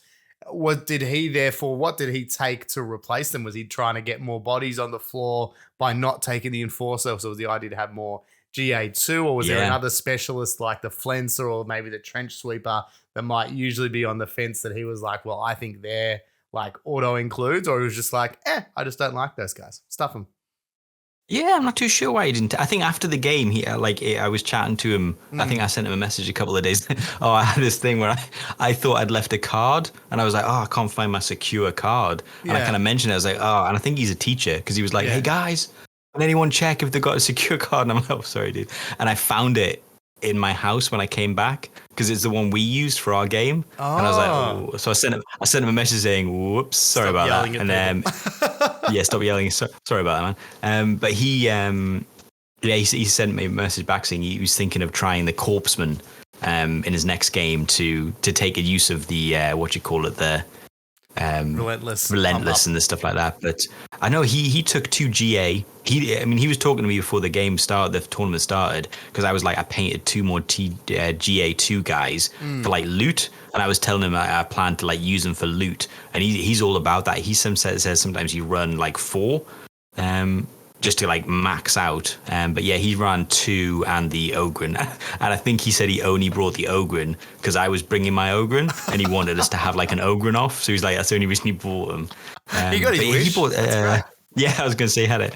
What did he take to replace them? Was he trying to get more bodies on the floor by not taking the enforcer? So was the idea to have more GA2, or was there another specialist like the flencer or maybe the trench sweeper that might usually be on the fence that he was like, well, I think they're like auto includes, or he was just like, I just don't like those guys. Stuff them. Yeah, I'm not too sure why he didn't. I think after the game, I was chatting to him. I think I sent him a message a couple of days. I had this thing where I thought I'd left a card, and I was like, I can't find my secure card. And I kind of mentioned it. I was like, and I think he's a teacher because he was like, hey guys, can anyone check if they got a secure card? And I'm like, oh, sorry, dude. And I found it in my house when I came back because it's the one we used for our game. And I was like, oh. So I sent him a message saying, whoops, sorry about that. And then stop yelling. Sorry about that, man. But he sent me a message back saying he was thinking of trying the corpsman in his next game to take a use of the the relentless and the stuff like that. But I know he took 2 GA. He was talking to me before the tournament started, because I was like, I painted 2 more GA2 guys for like loot, and I was telling him I plan to like use them for loot, and he's all about that. He says sometimes you run like 4 just to like max out, but yeah, he ran 2 and the Ogren, and I think he said he only brought the Ogren because I was bringing my Ogren, and he wanted us to have like an Ogren off, so he's like, that's the only reason he bought them. He got his wish. He bought, right. Yeah, I was going to say he had it.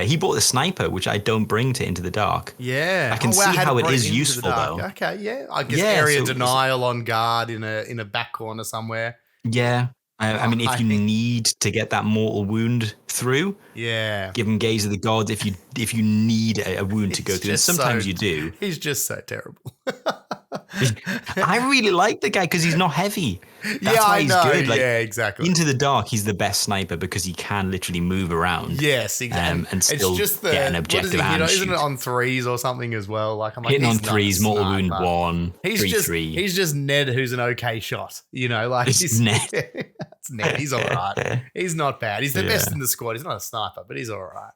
He bought the sniper, which I don't bring to Into the Dark. Yeah, I can see how it is useful though. Okay, yeah, I guess area denial on guard in a back corner somewhere. Yeah. I mean, if you need to get that mortal wound through, give him Gaze of the Gods. If you need a wound to go through, and sometimes you do. He's just so terrible. I really like the guy because he's not heavy. That's why he's good. Like, yeah, exactly. Into the Dark, he's the best sniper because he can literally move around. Yes, exactly. And still get an objective and shoot. Isn't it on 3s or something as well? Like, I'm like, hitting on 3s, mortal wound 1, he's 3. He's just Ned, who's an okay shot. You know, like he's Ned. That's Ned. He's all right. He's not bad. He's the best in the squad. He's not a sniper, but he's all right.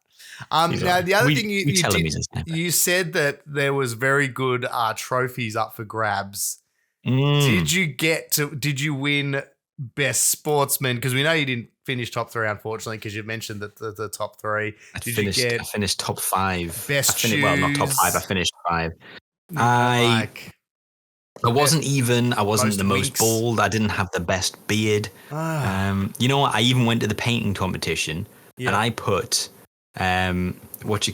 Now, the other thing you said that there was very good trophies up for grabs. Did you win best sportsman? Because we know you didn't finish top 3, unfortunately, because you mentioned that the top 3. I finished top 5. Best shoes? Well, not top 5. I finished 5. I wasn't the most bald. I didn't have the best beard. You know what? I even went to the painting competition and I put like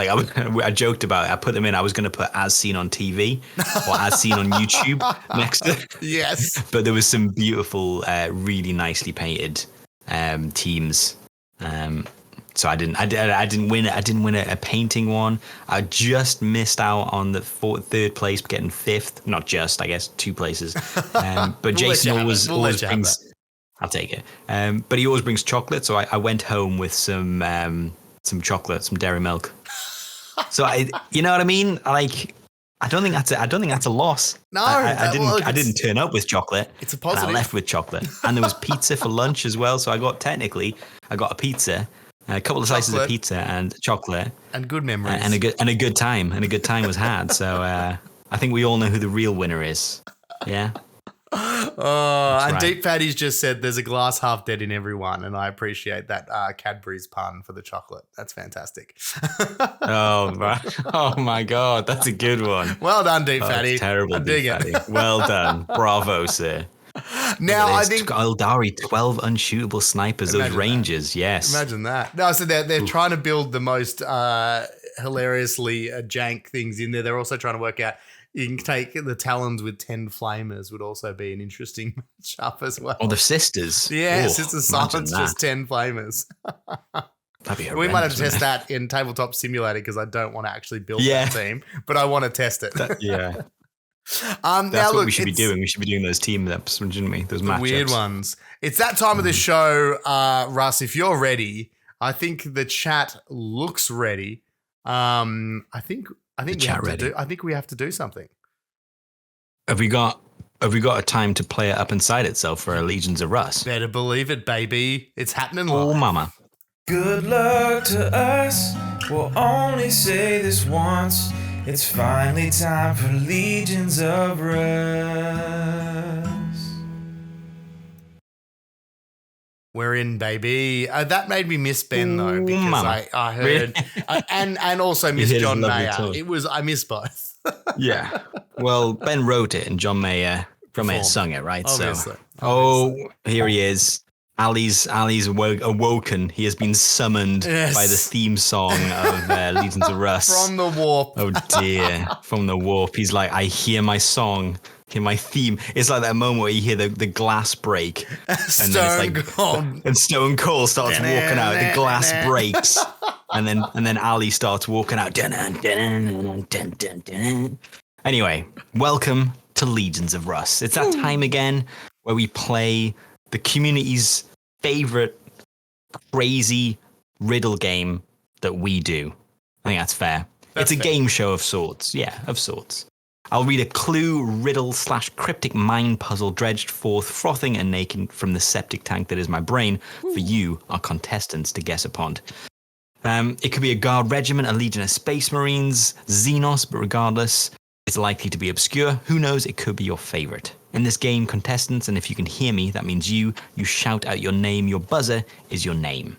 I joked about it. I put them in. I was going to put as seen on TV or as seen on YouTube next to it. Yes. But there was some beautiful, really nicely painted teams. So I didn't win a painting one. I just missed out on the 3rd place, getting 5th. Not just, I guess, 2 places. But Jason always brings. I'll take it. But he always brings chocolate, so I went home with some chocolate, some dairy milk. So you know what I mean? Like, I don't think that's a loss. No, I didn't turn up with chocolate. It's a positive. And I left with chocolate, and there was pizza for lunch as well. So I got a pizza. A couple of slices of pizza and chocolate, and good memories, and a good time was had. So I think we all know who the real winner is. Yeah. And right. Deep Fatty's just said there's a glass half dead in everyone, and I appreciate that Cadbury's pun for the chocolate. That's fantastic. Oh my God, that's a good one. Well done, Deep Fatty. Terrible, Deep Fatty. Well done, bravo, sir. Now I think Eldari 12 unshootable snipers, those rangers. Yes, imagine that. No, so they're trying to build the most hilariously jank things in there. They're also trying to work out you can take the Talons with 10 flamers would also be an interesting matchup as well. Or the sisters. Yeah, Sister Silence just 10 flamers. That'd be we might have to test that in Tabletop Simulator because I don't want to actually build that team, but I want to test it. That's what we should be doing. We should be doing those team episodes, shouldn't we? Those matchups. Weird ones. It's that time of the show, Russ. If you're ready, I think the chat looks ready. I think we have to do something. Have we got a time to play it up inside itself for our Legions of Russ? Better believe it, baby. It's happening live. Oh, mama. Good luck to us. We'll only say this once. It's finally time for Legions of Russ. We're in, baby. That made me miss Ben though, because I heard and also miss John Mayer. I miss both. Yeah. Well, Ben wrote it and John Mayer sung it, right? Obviously. So, here he is. Ali's awoken. He has been summoned by the theme song of Legions of Russ. From the warp. Oh dear. From the warp. He's like, I hear my song. Hear my theme. It's like that moment where you hear the glass break. And Stone Cold. And Stone Cold starts walking out. The glass breaks. And then Ali starts walking out. Anyway, welcome to Legions of Russ. It's that time again where we play the community's favorite crazy riddle game that we do. I think that's fair. It's a game show of sorts. Yeah, of sorts. I'll read a clue, riddle / cryptic mind puzzle dredged forth, frothing and naked from the septic tank that is my brain for you, our contestants, to guess upon. It could be a guard regiment, a legion of space marines, Xenos, but regardless, it's likely to be obscure. Who knows, it could be your favorite. In this game, contestants, and if you can hear me, that means you shout out your name. Your buzzer is your name.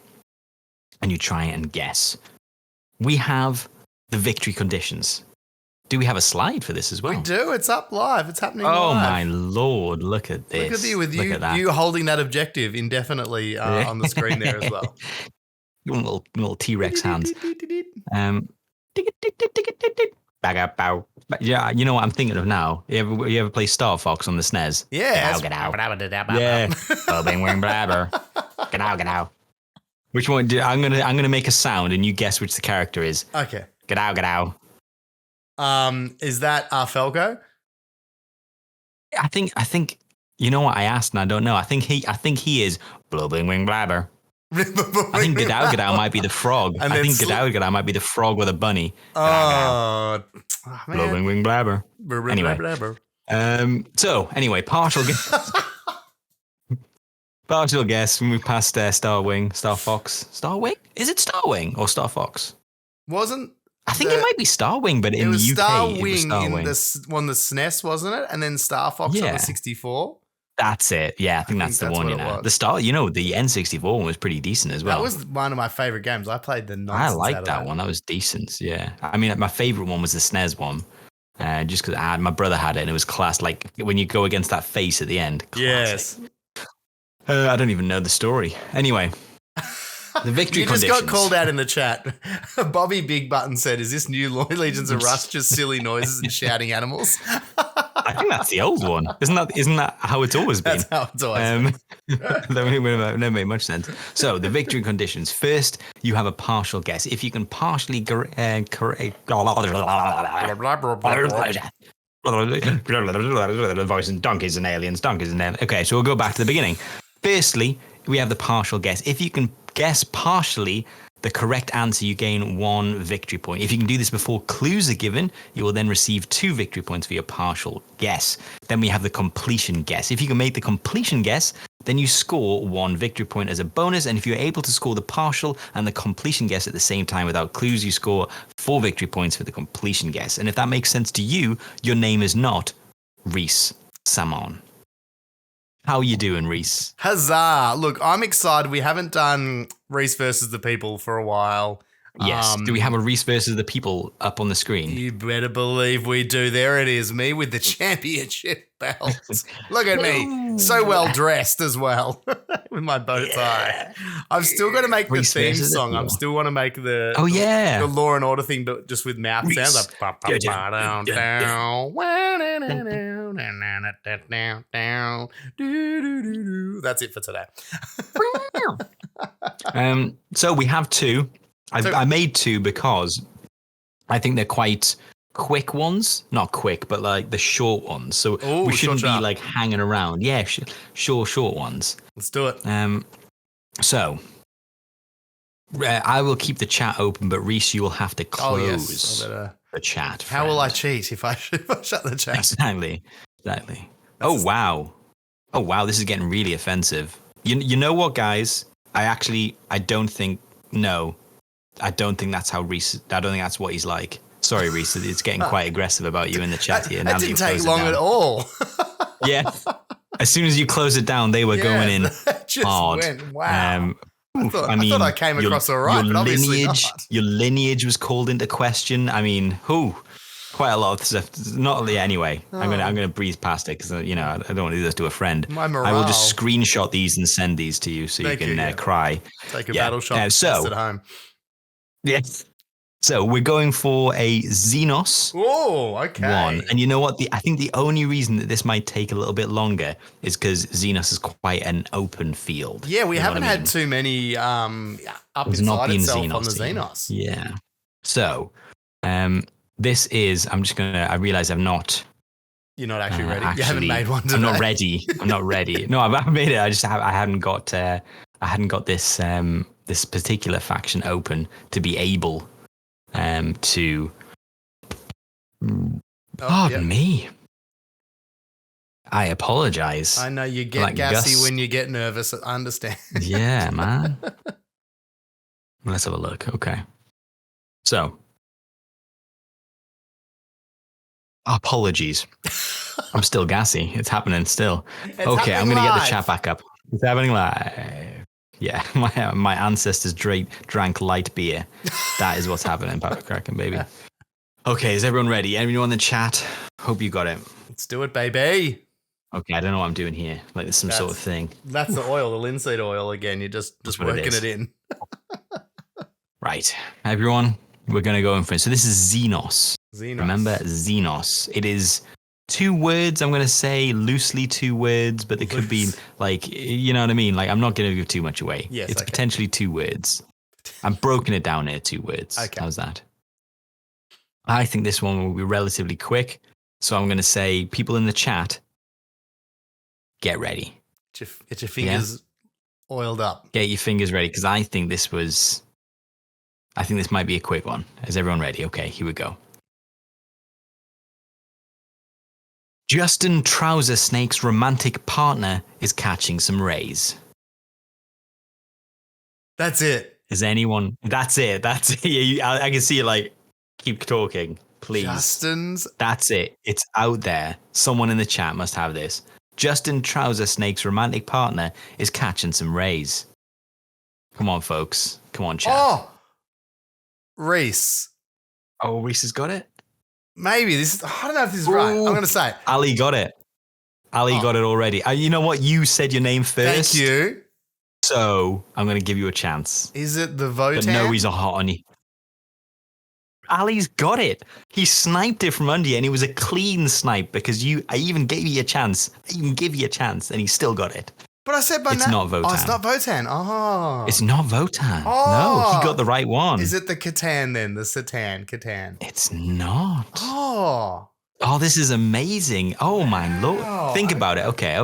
And you try and guess. We have the victory conditions. Do we have a slide for this as well? We do. It's up live. It's happening live. Oh, my Lord. Look at this. Look at you with you holding that objective indefinitely on the screen there as well. little T-Rex hands. Yeah, you know what I'm thinking of now? You ever play Star Fox on the SNES? Yeah. Yeah. Oh, bing, wing, blabber. Get out. Which one? I'm gonna make a sound and you guess which the character is. Okay. Get out. Is that Falco? I think you know what I asked and I don't know. I think he is Blubbing Wing Blabber. I think Gadao might be the frog. I think Gadao might be the frog with a bunny. Oh, man. Blubbing Wing Blabber. Anyway. So anyway, partial guess. Partial guess. We moved past Star Fox. Starwing? Is it Starwing or Star Fox? I think it might be Starwing, but in the UK, Starwing it was Starwing. in the SNES, wasn't it? And then Star Fox on the 64. That's it. Yeah, I think that's the one. You know, the N64 one was pretty decent as well. That was one of my favorite games. I played the nonsense. I liked that one. That was decent. Yeah, I mean, my favorite one was the SNES one, just because my brother had it and it was class. Like when you go against that face at the end. Classic. Yes. I don't even know the story. Anyway. The victory You just got called out in the chat. Bobby Big Button said, "Is this new Legions of Russ just silly noises and shouting animals?" I think that's the old one. Isn't that how it's always been? That's how it's always been. That never made much sense. So the victory conditions. First, you have a partial guess. If you can partially voice and donkeys and aliens. Okay, so we'll go back to the beginning. Firstly, we have the partial guess. If you can guess partially the correct answer, you gain 1 victory point. If you can do this before clues are given, you will then receive 2 victory points for your partial guess. Then we have the completion guess. If you can make the completion guess, then you score 1 victory point as a bonus. And if you're able to score the partial and the completion guess at the same time without clues, you score 4 victory points for the completion guess. And if that makes sense to you, your name is not Rhys Samon. How are you doing, Rhys? Huzzah! Look, I'm excited. We haven't done Reese versus the People for a while. Yes. Do we have a Reese versus the People up on the screen? You better believe we do. There it is, me with the championship belt. Look at me, so well dressed as well, with my bow tie. I've still got to make the theme song. I still want to make the the Law and Order thing, but just with mouth sounds. Like that's it for today. So we have 2. I made 2 because I think they're quite quick ones. Not quick, but like the short ones. So we shouldn't be like hanging around. Yeah, short ones. Let's do it. So I will keep the chat open, but Reese, you will have to close the chat. How will I cheat if I shut the chat? Exactly. Oh wow, this is getting really offensive. You know what, guys? I don't think that's how Reese. I don't think that's what he's like. Sorry, Reese. It's getting quite aggressive about you in the chat here. That didn't take long at all. Yeah. As soon as you close it down, they were going in hard. Went, wow. I thought I came across all right, but obviously not. Your lineage was called into question. I mean, quite a lot of stuff. Anyway. I'm gonna breeze past it because I don't want to do this to a friend. My morale. I will just screenshot these and send these to you so you can cry. Take a battle shot at home. Yes. So we're going for a Xenos. Oh, okay. One. And you know what? I think the only reason that this might take a little bit longer is because Xenos is quite an open field. Yeah, we haven't had too many up inside itself on the Xenos. Yeah. So this is, I realize I'm not. You're not actually ready. You haven't made one today. I'm not ready. No, I've made it. I hadn't got this this particular faction open to be able to Pardon me. I apologize. I know you get Like gassy Gus. when you get nervous. I understand. Yeah, man. Let's have a look. Okay. So, apologies. I'm still gassy. It's happening still. It's okay, I'm happening going to get the live. chat back up. It's happening live. Yeah, my ancestors drank light beer. That is what's happening, Papa Kraken, baby. Okay, is everyone ready? Everyone in the chat? Hope you got it. Let's do it, baby. Okay, I don't know what I'm doing here. Like there's some sort of thing. That's the oil, the linseed oil again. You're just what it working is. it in. Right, everyone, we're going to go in for it. So this is Xenos. Xenos. Remember, Xenos. It is 2 words, I'm going to say, loosely 2 words, but they could be like, you know what I mean? Like, I'm not going to give too much away. Yes, it's okay. potentially 2 words. I've broken it down here, 2 words. Okay. How's that? I think this one will be relatively quick. So I'm going to say, people in the chat, get ready. Get your fingers oiled up. Get your fingers ready, because I think this might be a quick one. Is everyone ready? Okay, here we go. Justin Trouser Snake's romantic partner is catching some rays. That's it. Is anyone? That's it. That's it. Yeah, I can see it. Like, keep talking, please. Justin's. That's it. It's out there. Someone in the chat must have this. Justin Trouser Snake's romantic partner is catching some rays. Come on, folks. Come on, chat. Oh, Reese. Oh, Reese has got it. Maybe this is. I don't know if this is right. I'm going to say it. Ali got it. Ali got it already. You know what? You said your name first. Thank you. So I'm going to give you a chance. Is it the Votan? But no, he's not hot on you. Ali's got it. He sniped it from under you, and it was a clean snipe because I even gave you a chance. And he still got it. But I said by It's not Votan. Oh, it's not Votan. Oh. It's not Votan. Oh. No, he got the right one. Is it the Catan then? The Catan? It's not. Oh. Oh, this is amazing. Oh, my Lord. Wow. Think about it. Okay.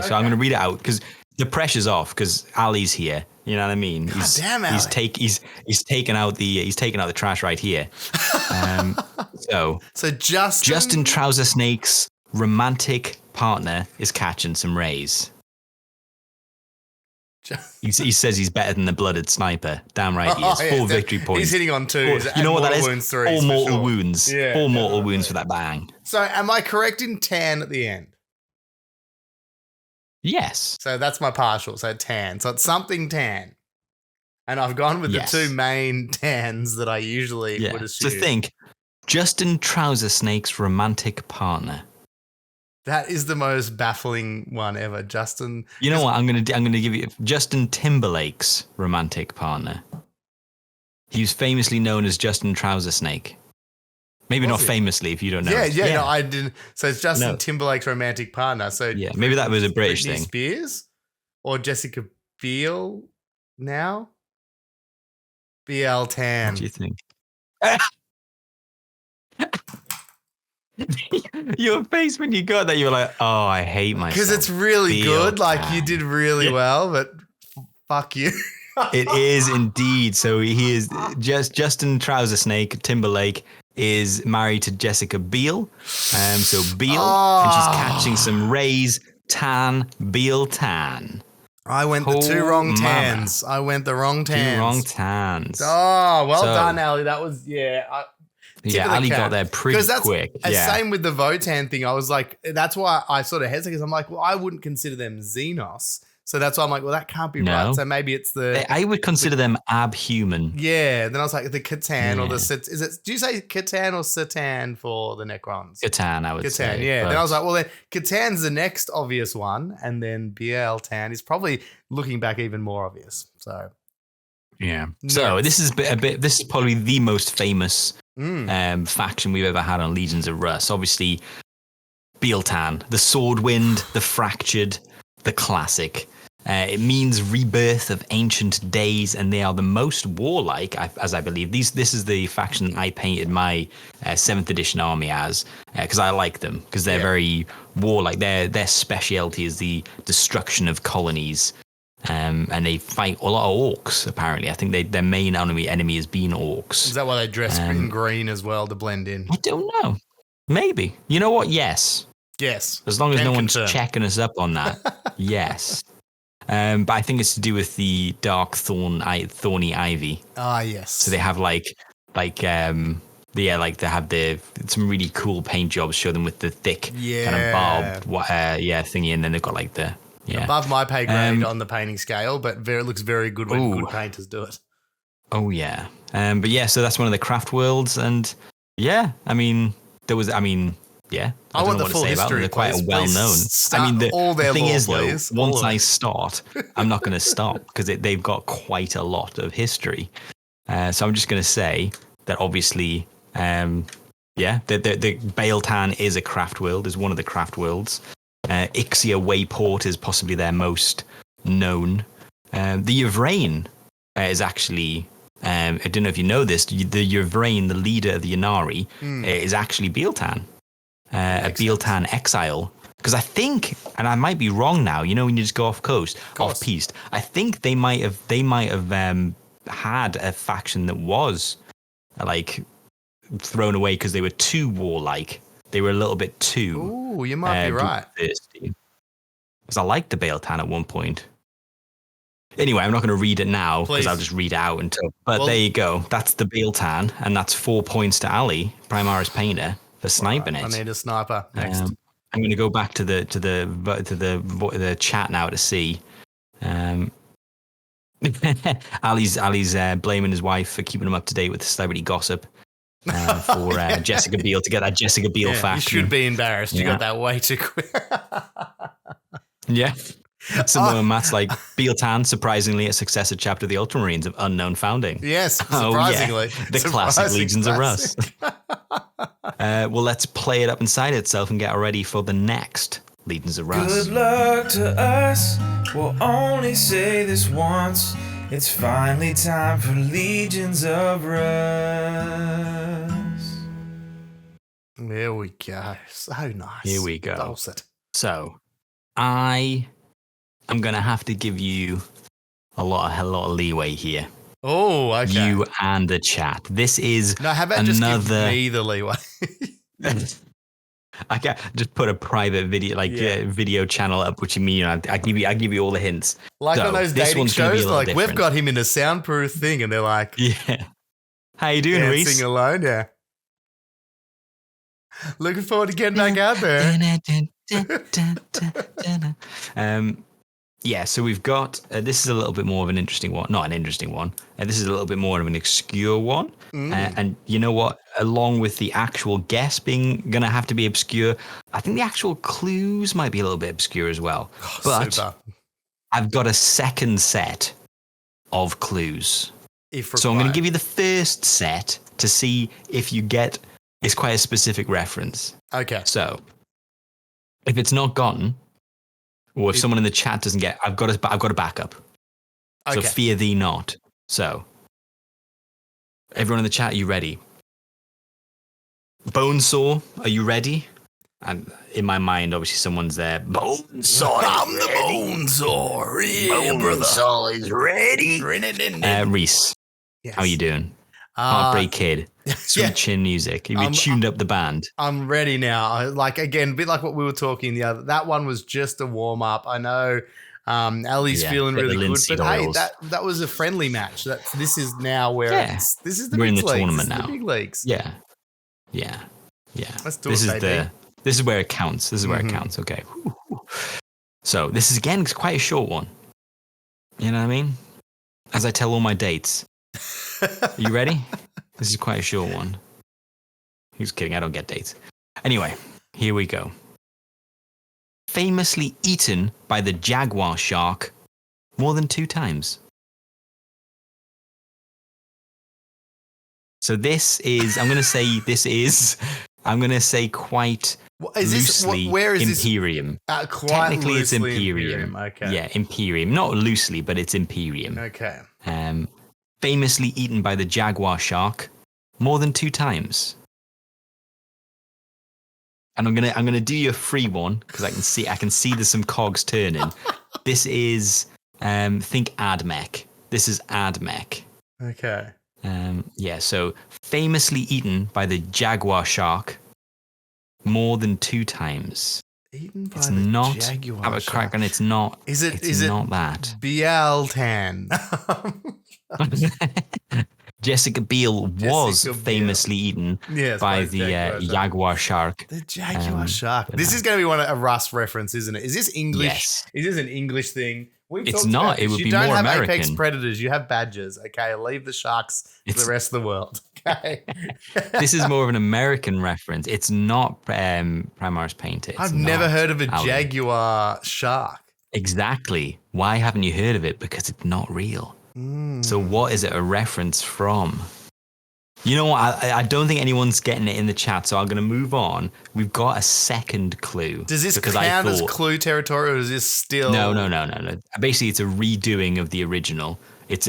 So I'm going to read it out because the pressure's off because Ali's here. You know what I mean? God damn, Ali. He's taken out the trash right here. So Justin Trouser Snake's romantic partner is catching some rays. He says he's better than the blooded sniper. Damn right he is. 4 victory points. He's hitting on 2. You know what that is? Wounds 4 mortal sure. wounds. Yeah, 4 mortal wounds for that bang. So am I correct in tan at the end? Yes. So that's my partial. So tan. So it's something tan. And I've gone with the 2 main tans that I usually would assume. So think, Justin Trouser Snake's romantic partner. That is the most baffling one ever, Justin. You know what? I'm gonna give you Justin Timberlake's romantic partner. He was famously known as Justin Trouser Snake. Maybe not famously if you don't know. Yeah. No, I didn't. So it's Justin Timberlake's romantic partner. So yeah, maybe that was a British Britney thing. Spears or Jessica Biel now. BL Tan. What do you think? Your face when you got that, you were like, "Oh, I hate myself." Because it's really good. Like you did really well, but fuck you. It is indeed. So he is Justin Trouser Snake Timberlake is married to Jessica Biel. So Biel, and she's catching some rays. Tan, Biel Tan. I went the 2 wrong tans. I went the wrong tans. 2 wrong tans. Oh, well done, Ali. That was Ali got there pretty quick. Same with the Votan thing. I was like, that's why I sort of hesitated. Because I'm like, well, I wouldn't consider them Xenos. So that's why I'm like, well, that can't be right. So maybe it's I would consider them abhuman. Yeah. Then I was like, the Catan or the do you say Catan or Satan for the Necrons? Catan, I would say. Yeah. Then I was like, well, then Catan's the next obvious one, and then BL Tan is probably looking back even more obvious. So yeah. So this is This is probably the most famous faction we've ever had on Legions of Russ. Obviously, Biel-Tan, the Swordwind, the Fractured, the Classic. It means rebirth of ancient days, and they are the most warlike, as I believe. This is the faction I painted my 7th edition army as, because I like them, because they're very warlike. Their specialty is the destruction of colonies, and they fight a lot of orcs, apparently. I think their main enemy has been orcs. Is that why they dress in green as well to blend in? I don't know. Maybe. You know what? Yes. Yes. As long as no one's confirm. checking us up on that. Yes. But I think it's to do with the dark thorny ivy. Ah, yes. So they have like they have some really cool paint jobs. Show them with the thick kind of barbed thingy, and then they've got like the above my pay grade on the painting scale, but it looks very good when good painters do it. Oh yeah, but yeah, so that's one of the craft worlds, and yeah, I mean there was, I mean. Yeah, I want the full history. They're quite well known. I mean, the thing is though, once I start, I'm not going to stop because they've got quite a lot of history. So I'm just going to say that obviously, the Baeltan is a craft world, is one of the craft worlds. Ixia Wayport is possibly their most known. The Yvrain is actually. I don't know if you know this. The Yvrain, the leader of the Yanari, is actually Baeltan. A Baeltan exile, because I think, and I might be wrong now. You know, when you just go off piste. I think they might have had a faction that was like thrown away because they were too warlike. They were a little bit too. Ooh, you might be right. Because I liked the Baeltan at one point. Anyway, I'm not going to read it now because I'll just read it out until. But there you go. That's the Baeltan, and that's 4 points to Ali, Primaris Painter. For sniping it. I need a sniper next. I'm going to go back to the chat now to see. Ali's blaming his wife for keeping him up to date with celebrity gossip for Jessica Biel to get that Jessica Biel faction. You should be embarrassed. You got that way too quick. Yeah. Similar Matt's like Baeltan, surprisingly a successor chapter of the Ultramarines of unknown founding. Yes, surprisingly. The classic Legions of Russ. Well, let's play it up inside itself and get ready for the next Legions of Russ. Good luck to us. We'll only say this once. It's finally time for Legions of Russ. There we go. So nice. Here we go. Dulcet. So, I'm going to have to give you a lot of leeway here. Oh, okay. You and the chat. This is how about just give me the leeway? I can just put a private video channel up, which you mean I give you all the hints. Like on those dating shows, like we've got him in a soundproof thing, and they're like, "Yeah, how you doing, Reese? Dancing alone, yeah. Looking forward to getting back out there." Yeah, so we've got, this is a little bit more of an interesting one. Not an interesting one. This is a little bit more of an obscure one. And you know what? Along with the actual guess being going to have to be obscure, I think the actual clues might be a little bit obscure as well. But super. I've got a second set of clues. So I'm going to give you the first set to see if you get, it's quite a specific reference. Okay. So if it's not gotten, or if someone in the chat doesn't get, I've got a backup. So fear thee not. So, everyone in the chat, are you ready? Bonesaw, are you ready? And in my mind, obviously, someone's there. Bonesaw, I'm the Bonesaw. Yeah, Bonesaw is ready. Reese, how are you doing? Heartbreak Kid. Sweet chin music. Have you tuned up the band? I'm ready now. Again, a bit like what we were talking the other. That one was just a warm up. I know Ali's feeling really good, but hey, that was a friendly match. This is now where this is the we're big in the leagues. tournament now. The big leagues. Yeah. Let's do it, This is where it counts. This is where it counts. Okay. So this is again quite a short one. You know what I mean? As I tell all my dates. Are you ready? This is quite a short one. Who's kidding? I don't get dates. Anyway, here we go. Famously eaten by the jaguar shark more than 2 times. So this is, I'm going to say quite loosely where is Imperium. Technically it's Imperium. Okay. Yeah, Imperium. Not loosely, but it's Imperium. Okay. Famously eaten by the jaguar shark more than 2 times. And I'm gonna do you a free one because I can see there's some cogs turning. This is think Admech. This is Admech. Okay. So famously eaten by the jaguar shark more than 2 times. Eaten by It's the not jaguar Papa shark. Kraken. It's not. Is it? It's Is not it that. Bialtan? Jessica Biel was Jessica Biel. famously eaten Yes, by the jaguar shark. The jaguar shark. This is going to be a Russ reference, isn't it? Is this English? Yes. Is this an English thing? It's not. It would be more You don't have American. apex predators. You have badgers. Okay, leave the sharks to the rest of the world. Okay. This is more of an American reference. It's not Primaris Painter. I've never heard of a jaguar shark. Exactly. Why haven't you heard of it? Because it's not real. So what is it a reference from? You know what? I don't think anyone's getting it in the chat, so I'm going to move on. We've got a second clue. Does this count as clue territory, or is this still... No. Basically, it's a redoing of the original. It's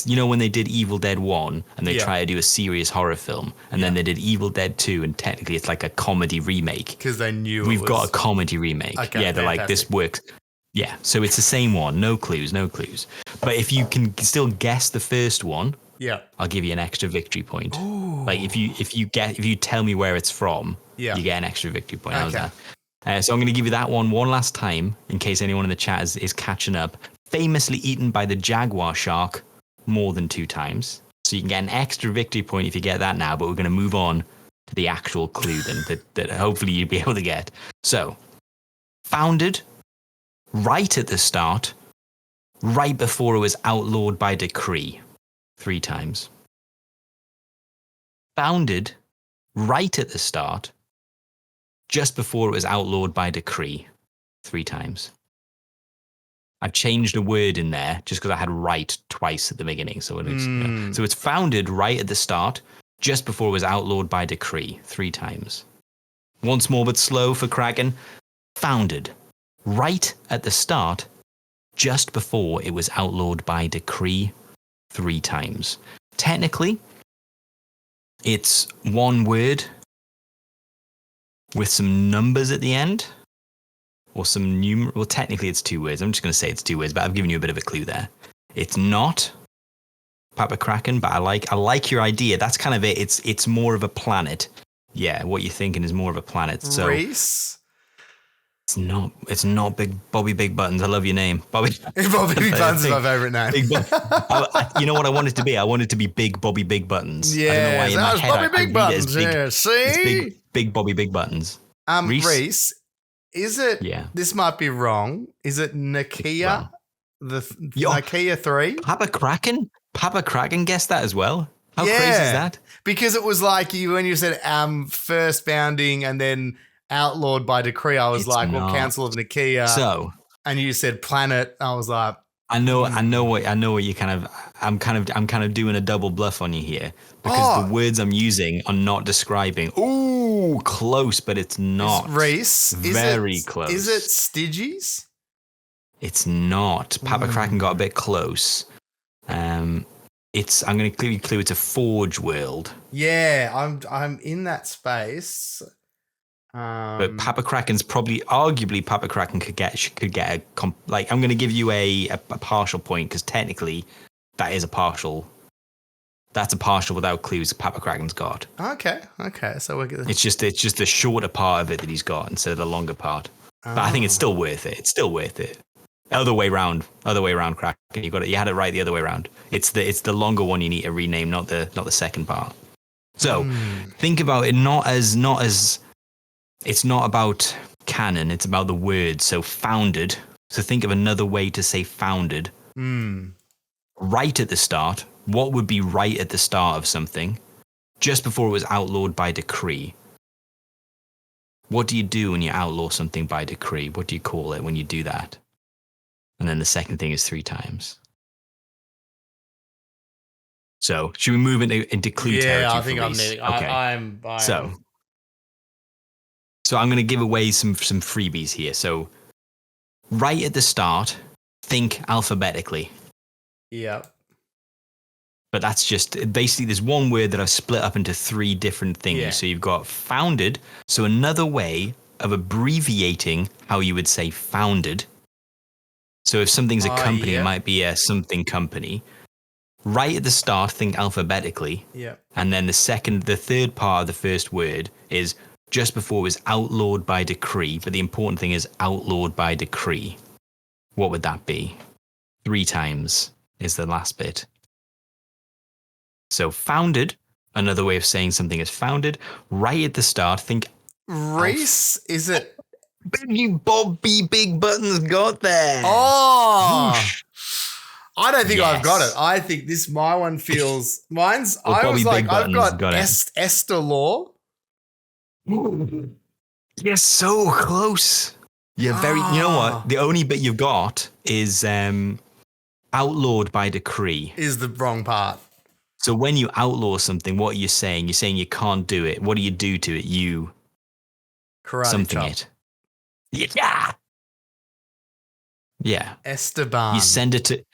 you know when they did Evil Dead 1 and they try to do a serious horror film, and then they did Evil Dead 2, and technically it's like a comedy remake. Because they knew we've got a comedy remake. Okay, yeah, they're like, this works. Yeah, so it's the same one. No clues. But if you can still guess the first one, I'll give you an extra victory point. Ooh. Like if you tell me where it's from, you get an extra victory point. How's that? So I'm going to give you that one last time in case anyone in the chat is catching up. Famously eaten by the jaguar shark more than 2 times. So you can get an extra victory point if you get that now, but we're going to move on to the actual clue then that hopefully you'll be able to get. So, founded right at the start, right before it was outlawed by decree, 3 times. Founded right at the start, just before it was outlawed by decree, 3 times. I've changed a word in there just because I had right twice at the beginning. So it's founded right at the start, just before it was outlawed by decree, 3 times. Once more, but slow for Kraken. Founded right at the start, just before it was outlawed by decree, 3 times. Technically, it's one word with some numbers at the end. Or some well, technically it's 2 words. I'm just going to say it's 2 words, but I've given you a bit of a clue there. It's not Papa Kraken, but I like your idea. That's kind of it. It's more of a planet. Yeah, what you're thinking is more of a planet. So Reese? It's not Big Bobby Big Buttons. I love your name, Bobby. Bobby Big Buttons is my favorite name. You know what I want it to be? I want it to be Big Bobby Big Buttons. Yeah, I don't know why in my head Bobby Big Buttons. Yeah, see, it's big Bobby Big Buttons. Reese. Is it? Yeah. This might be wrong. Is it Nakia? Nakia 3? Papa Kraken guessed that as well. How crazy is that? Because it was like when you said first founding and then outlawed by decree. I was Council of Nakia. So, and you said planet. I was like, I know what you kind of. I'm kind of doing a double bluff on you here because the words I'm using are not describing. Ooh, close, but it's not. Reese, very close. Is it Styges? It's not. Papa Kraken got a bit close. I'm going to give you a clue. It's a Forge world. Yeah, I'm in that space. But Papa Kraken's arguably Papa Kraken could get I'm going to give you a partial point because technically that is a partial. That's a partial without clues Papa Kraken's got. Okay. So we're good. It's just the shorter part of it that he's got instead of the longer part. But I think it's still worth it. Other way round, Kraken. You had it right the other way around. It's the longer one you need to rename, not the second part. So think about it not as it's not about canon, it's about the word. So founded. So think of another way to say founded. Right at the start. What would be right at the start of something? Just before it was outlawed by decree. What do you do when you outlaw something by decree? What do you call it when you do that? And then the second thing is 3 times. So should we move into clue territory? Yeah, I think I'm Reese? needing. Okay. I'm So I'm going to give away some freebies here. So right at the start, think alphabetically. Yeah. But that's just basically there's one word that I've split up into 3 different things. Yeah. So you've got founded. So another way of abbreviating how you would say founded. So if something's a company, it might be a something company. Right at the start, think alphabetically. Yeah. And then the third part of the first word is just before it was outlawed by decree, but the important thing is outlawed by decree. What would that be? 3 times is the last bit. So founded, another way of saying something is founded, right at the start, think... Reese, is it? You Bobby Big Buttons got there. Oh! I don't think Yes. I've got it. I think my one feels... Mine's... Well, I Bobby was like, Big I've Buttons got got it. Esther Law. You're so close. You're very... You know what? The only bit you've got is outlawed by decree. Is the wrong part. So when you outlaw something, what are you saying? You're saying you can't do it. What do you do to it? You... Karate something chop. it. Yeah. Yeah. Esteban. You send it to...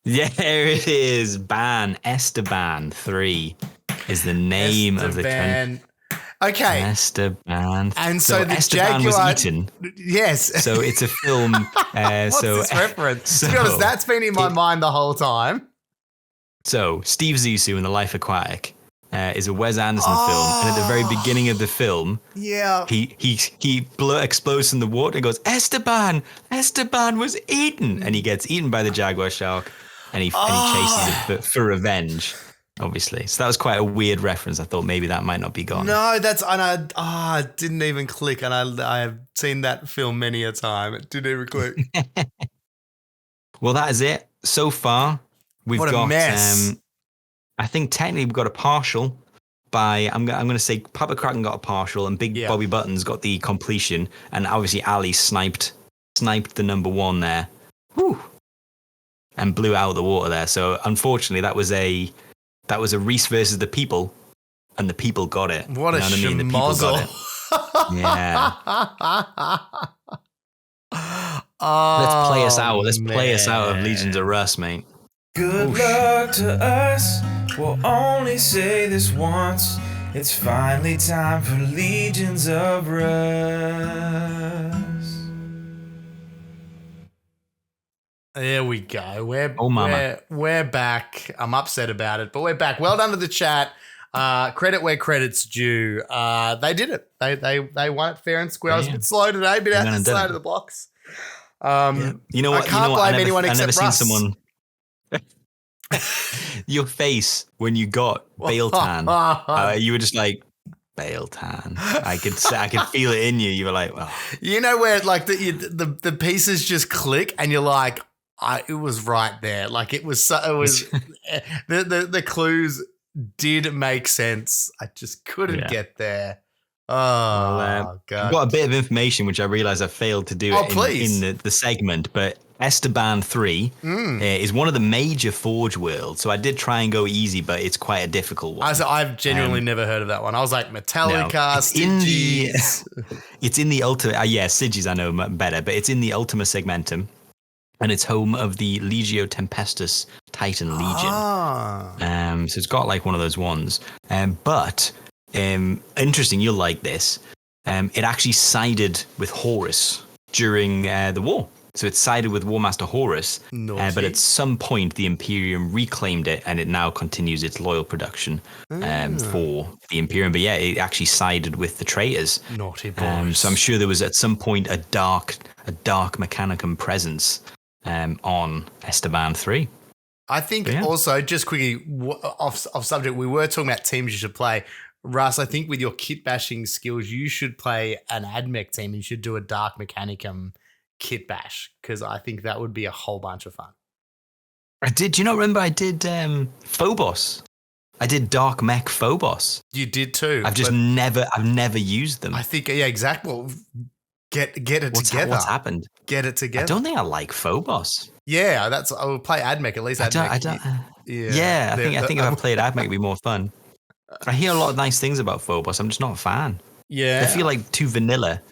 Yeah, there it is. Ban. Esteban 3 is the name of the country. Okay. Esteban. And so the Esteban Jaguar... was eaten. Yes. So it's a film. What's this reference? To be honest, that's been in my mind the whole time. So Steve Zissou in The Life Aquatic is a Wes Anderson film, and at the very beginning of the film, he explodes in the water and goes, Esteban was eaten, and he gets eaten by the jaguar shark, and he chases it for revenge, obviously. So that was quite a weird reference. I thought maybe that might not be gone. No, it didn't even click, and I've seen that film many a time. It didn't even click. Well, that is it so far. We've What a got mess. I think technically we've got a partial by I'm going to say Papa Kraken got a partial and Big Bobby Buttons got the completion, and obviously Ali sniped the number 1 there. Whew. And blew out of the water there. So unfortunately that was a Reese versus the people, and the people got it. What a schmozzle. Yeah. Let's play us out. Let's play us out of Legions of Russ, mate. Good luck to us. We'll only say this once. It's finally time for Legions of Russ. There we go. Mama. We're back. I'm upset about it, but we're back. Well done to the chat. Credit where credit's due. They did it. They won it fair and square. I was a bit slow today, a bit outside of the blocks. You know what? I can't blame anyone I've except never Russ. seen someone. Your face when you got Bailtan, you were just like Bailtan. I could feel it in you. You were like, oh. You know where like the pieces just click, and you're like, it was right there. Like it was the clues did make sense. I just couldn't get there. God. I've got a bit of information which I realize I failed to do in the segment, but Esteban 3 is one of the major Forge worlds. So I did try and go easy, but it's quite a difficult one. I've genuinely never heard of that one. I was like Metallica, it's in the Ultima. Sigis I know better, but it's in the Ultima Segmentum, and it's home of the Legio Tempestus Titan Legion. So it's got like one of those ones. But interesting, you'll like this. It actually sided with Horus during the war. So it sided with War Master Horus, but at some point the Imperium reclaimed it, and it now continues its loyal production for the Imperium. But yeah, it actually sided with the traitors. Naughty boys. So I'm sure there was at some point a dark Mechanicum presence on Esteban 3. I think also, just quickly off subject, we were talking about teams you should play. Russ, I think with your kit bashing skills, you should play an AdMech team. You should do a Dark Mechanicum kit bash, because I think that would be a whole bunch of fun. Do you not remember I did Phobos? I did Dark Mech Phobos. You did too. I've never used them. I think, exactly. Well, get it together. What's happened? Get it together. I don't think I like Phobos. Yeah, I would play AdMech at least. I think if I played AdMech, it'd be more fun. I hear a lot of nice things about Phobos. I'm just not a fan. Yeah. They feel like too vanilla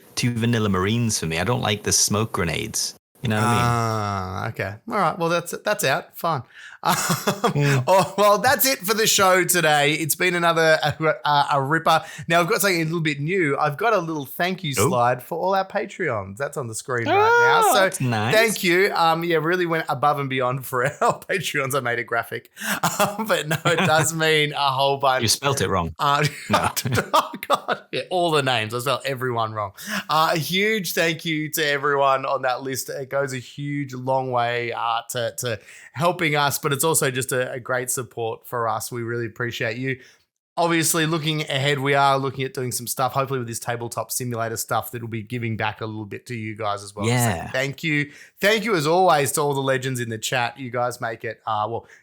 Marines for me. I don't like the smoke grenades. You know what I mean? Okay. All right. Well, that's out. Fine. Well, that's it for the show today. It's been another a ripper. Now, I've got something a little bit new. I've got a little thank you slide for all our Patreons. That's on the screen right now. So that's nice. Thank you. Really went above and beyond for our Patreons. I made a graphic. But no, it does mean a whole bunch. You spelt it wrong. No. Oh, God. Yeah, all the names. I spelled everyone wrong. A huge thank you to everyone on that list. It goes a huge, long way to helping us, but it's also just a great support for us. We really appreciate you. Obviously, looking ahead, we are looking at doing some stuff, hopefully with this tabletop simulator stuff that will be giving back a little bit to you guys as well. Yeah. So thank you. Thank you as always to all the legends in the chat. You guys make it,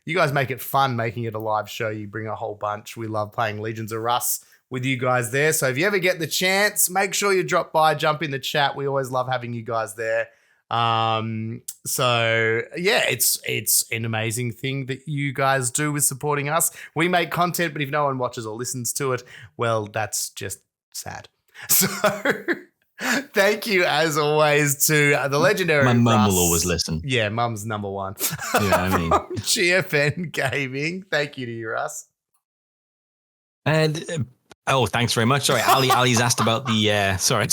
you guys make it fun making it a live show. You bring a whole bunch. We love playing Legions of Russ with you guys there. So if you ever get the chance, make sure you drop by, jump in the chat. We always love having you guys there. It's an amazing thing that you guys do with supporting us. We make content, but if no one watches or listens to it, well, that's just sad. So thank you as always to the legendary My mum Russ. will always listen. Yeah, mum's number one. Yeah, I mean. GFN Gaming. Thank you to you, Russ. And thanks very much. Sorry, Ali's asked about the sorry.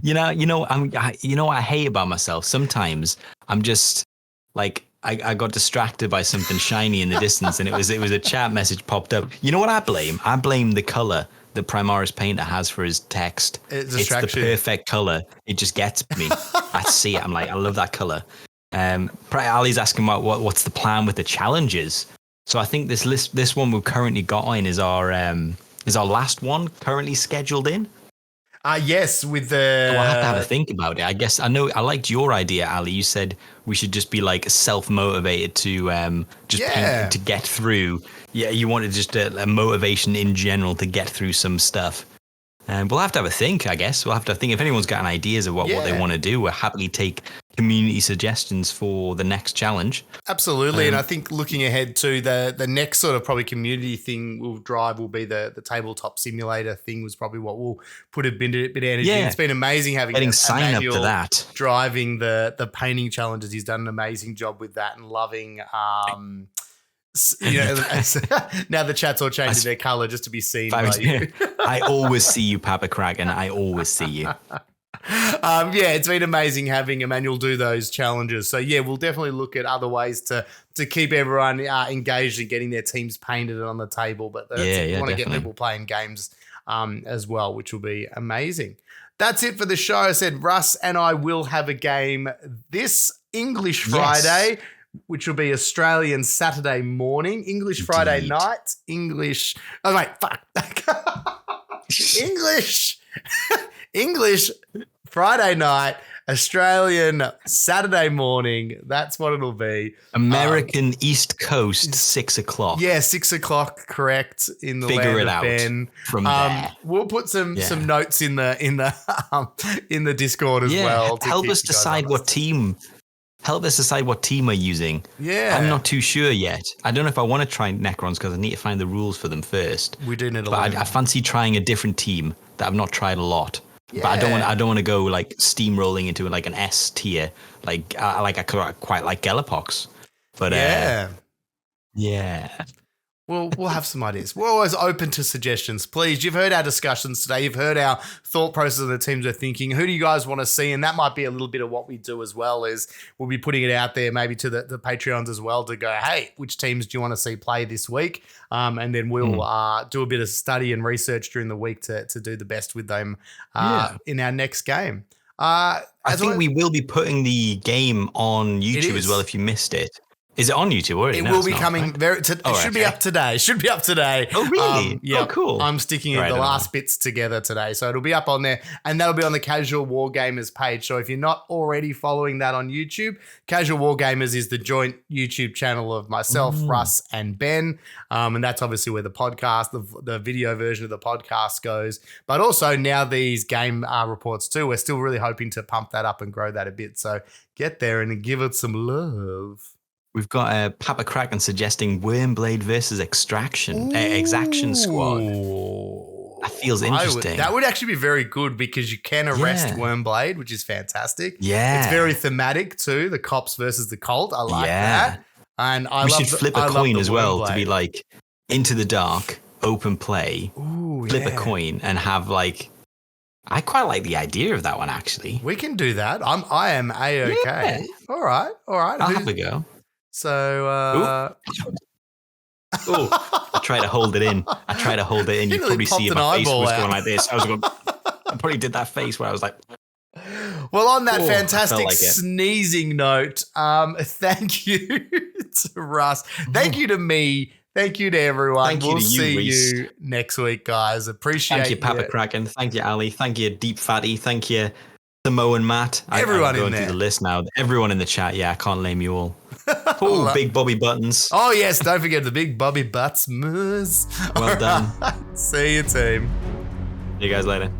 You know what I hate about myself? Sometimes I'm just like I got distracted by something shiny in the distance, and it was a chat message popped up. You know what I blame? I blame the color that Primaris Painter has for his text. It's the perfect color. It just gets me. I see it. I'm like, I love that color. Ali's asking what's the plan with the challenges. So I think this one we've currently got in is our last one currently scheduled in. Yes, with the... I'll have to have a think about it. I guess I liked your idea, Ali. You said we should just be like self-motivated to paint to get through. Yeah, you wanted just a motivation in general to get through some stuff. We'll have to have a think, I guess. We'll have to think if anyone's got any ideas of what they want to do. We'll happily take community suggestions for the next challenge. Absolutely. And I think looking ahead to the next sort of probably community thing will be the tabletop simulator thing was probably what will put a bit of energy. Yeah. It's been amazing having getting sign up to that. Driving the painting challenges. He's done an amazing job with that and loving now the chat's all changing their color just to be seen by you. I always see you, Papa Kraken. I always see you. It's been amazing having Emmanuel do those challenges. So we'll definitely look at other ways to keep everyone engaged and getting their teams painted on the table. But we want to get people playing games as well, which will be amazing. That's it for the show. I said Russ and I will have a game this English Friday. Which will be Australian Saturday morning, English Friday night, English. Oh, wait, fuck. English Friday night, Australian Saturday morning. That's what it'll be. American East Coast, 6 o'clock. Yeah, 6 o'clock, correct. In the Figure land it of out Ben. from there. We'll put some notes in the Discord as well. Help us decide what team. Help us decide what team we're using. Yeah. I'm not too sure yet. I don't know if I want to try Necrons because I need to find the rules for them first. We do need a lot. But I fancy trying a different team that I've not tried a lot. Yeah. But I don't want to go like steamrolling into like an S tier. I quite like Galapox. But yeah. We'll have some ideas. We're always open to suggestions. Please, you've heard our discussions today. You've heard our thought process of the teams we're thinking. Who do you guys want to see? And that might be a little bit of what we do as well, is we'll be putting it out there maybe to the Patreons as well to go, hey, which teams do you want to see play this week? And then we'll do a bit of study and research during the week to do the best with them in our next game. I think we will be putting the game on YouTube as well if you missed it. Is it on YouTube already? It will be coming it should be up today. Oh, really? Yeah. Oh, cool. I'm sticking the last bits together today. So it'll be up on there, and that'll be on the Casual Wargamers page. So if you're not already following that on YouTube, Casual Wargamers is the joint YouTube channel of myself, Russ, and Ben. And that's obviously where the podcast, the video version of the podcast goes. But also now these game reports too. We're still really hoping to pump that up and grow that a bit. So get there and give it some love. We've got Papa Kraken suggesting Wormblade versus Exaction Squad. That feels interesting. That would actually be very good because you can arrest Wormblade, which is fantastic. Yeah. It's very thematic too, the cops versus the cult. I like that. And we should flip a coin as well to be like into the dark, open play, flip a coin and have like, I quite like the idea of that one actually. We can do that. I am A-okay. Yeah. All right. I'll have a go. So, I try to hold it in. You probably see my face was going like this. I probably did that face where I was like. Well, on that fantastic sneezing note, thank you to Russ. Thank you to me. Thank you to everyone. We'll see Reese. you next week, guys. Appreciate it. Thank you, Papa Kraken. Thank you, Ali. Thank you, Deep Fatty. Thank you, Samoan Matt. Everyone I'm going in there. through the list now. Everyone in the chat. Yeah, I can't name you all. Big Bobby Buttons. Oh, yes. Don't forget the big Bobby Butts. Well done. See you, team. See you guys later.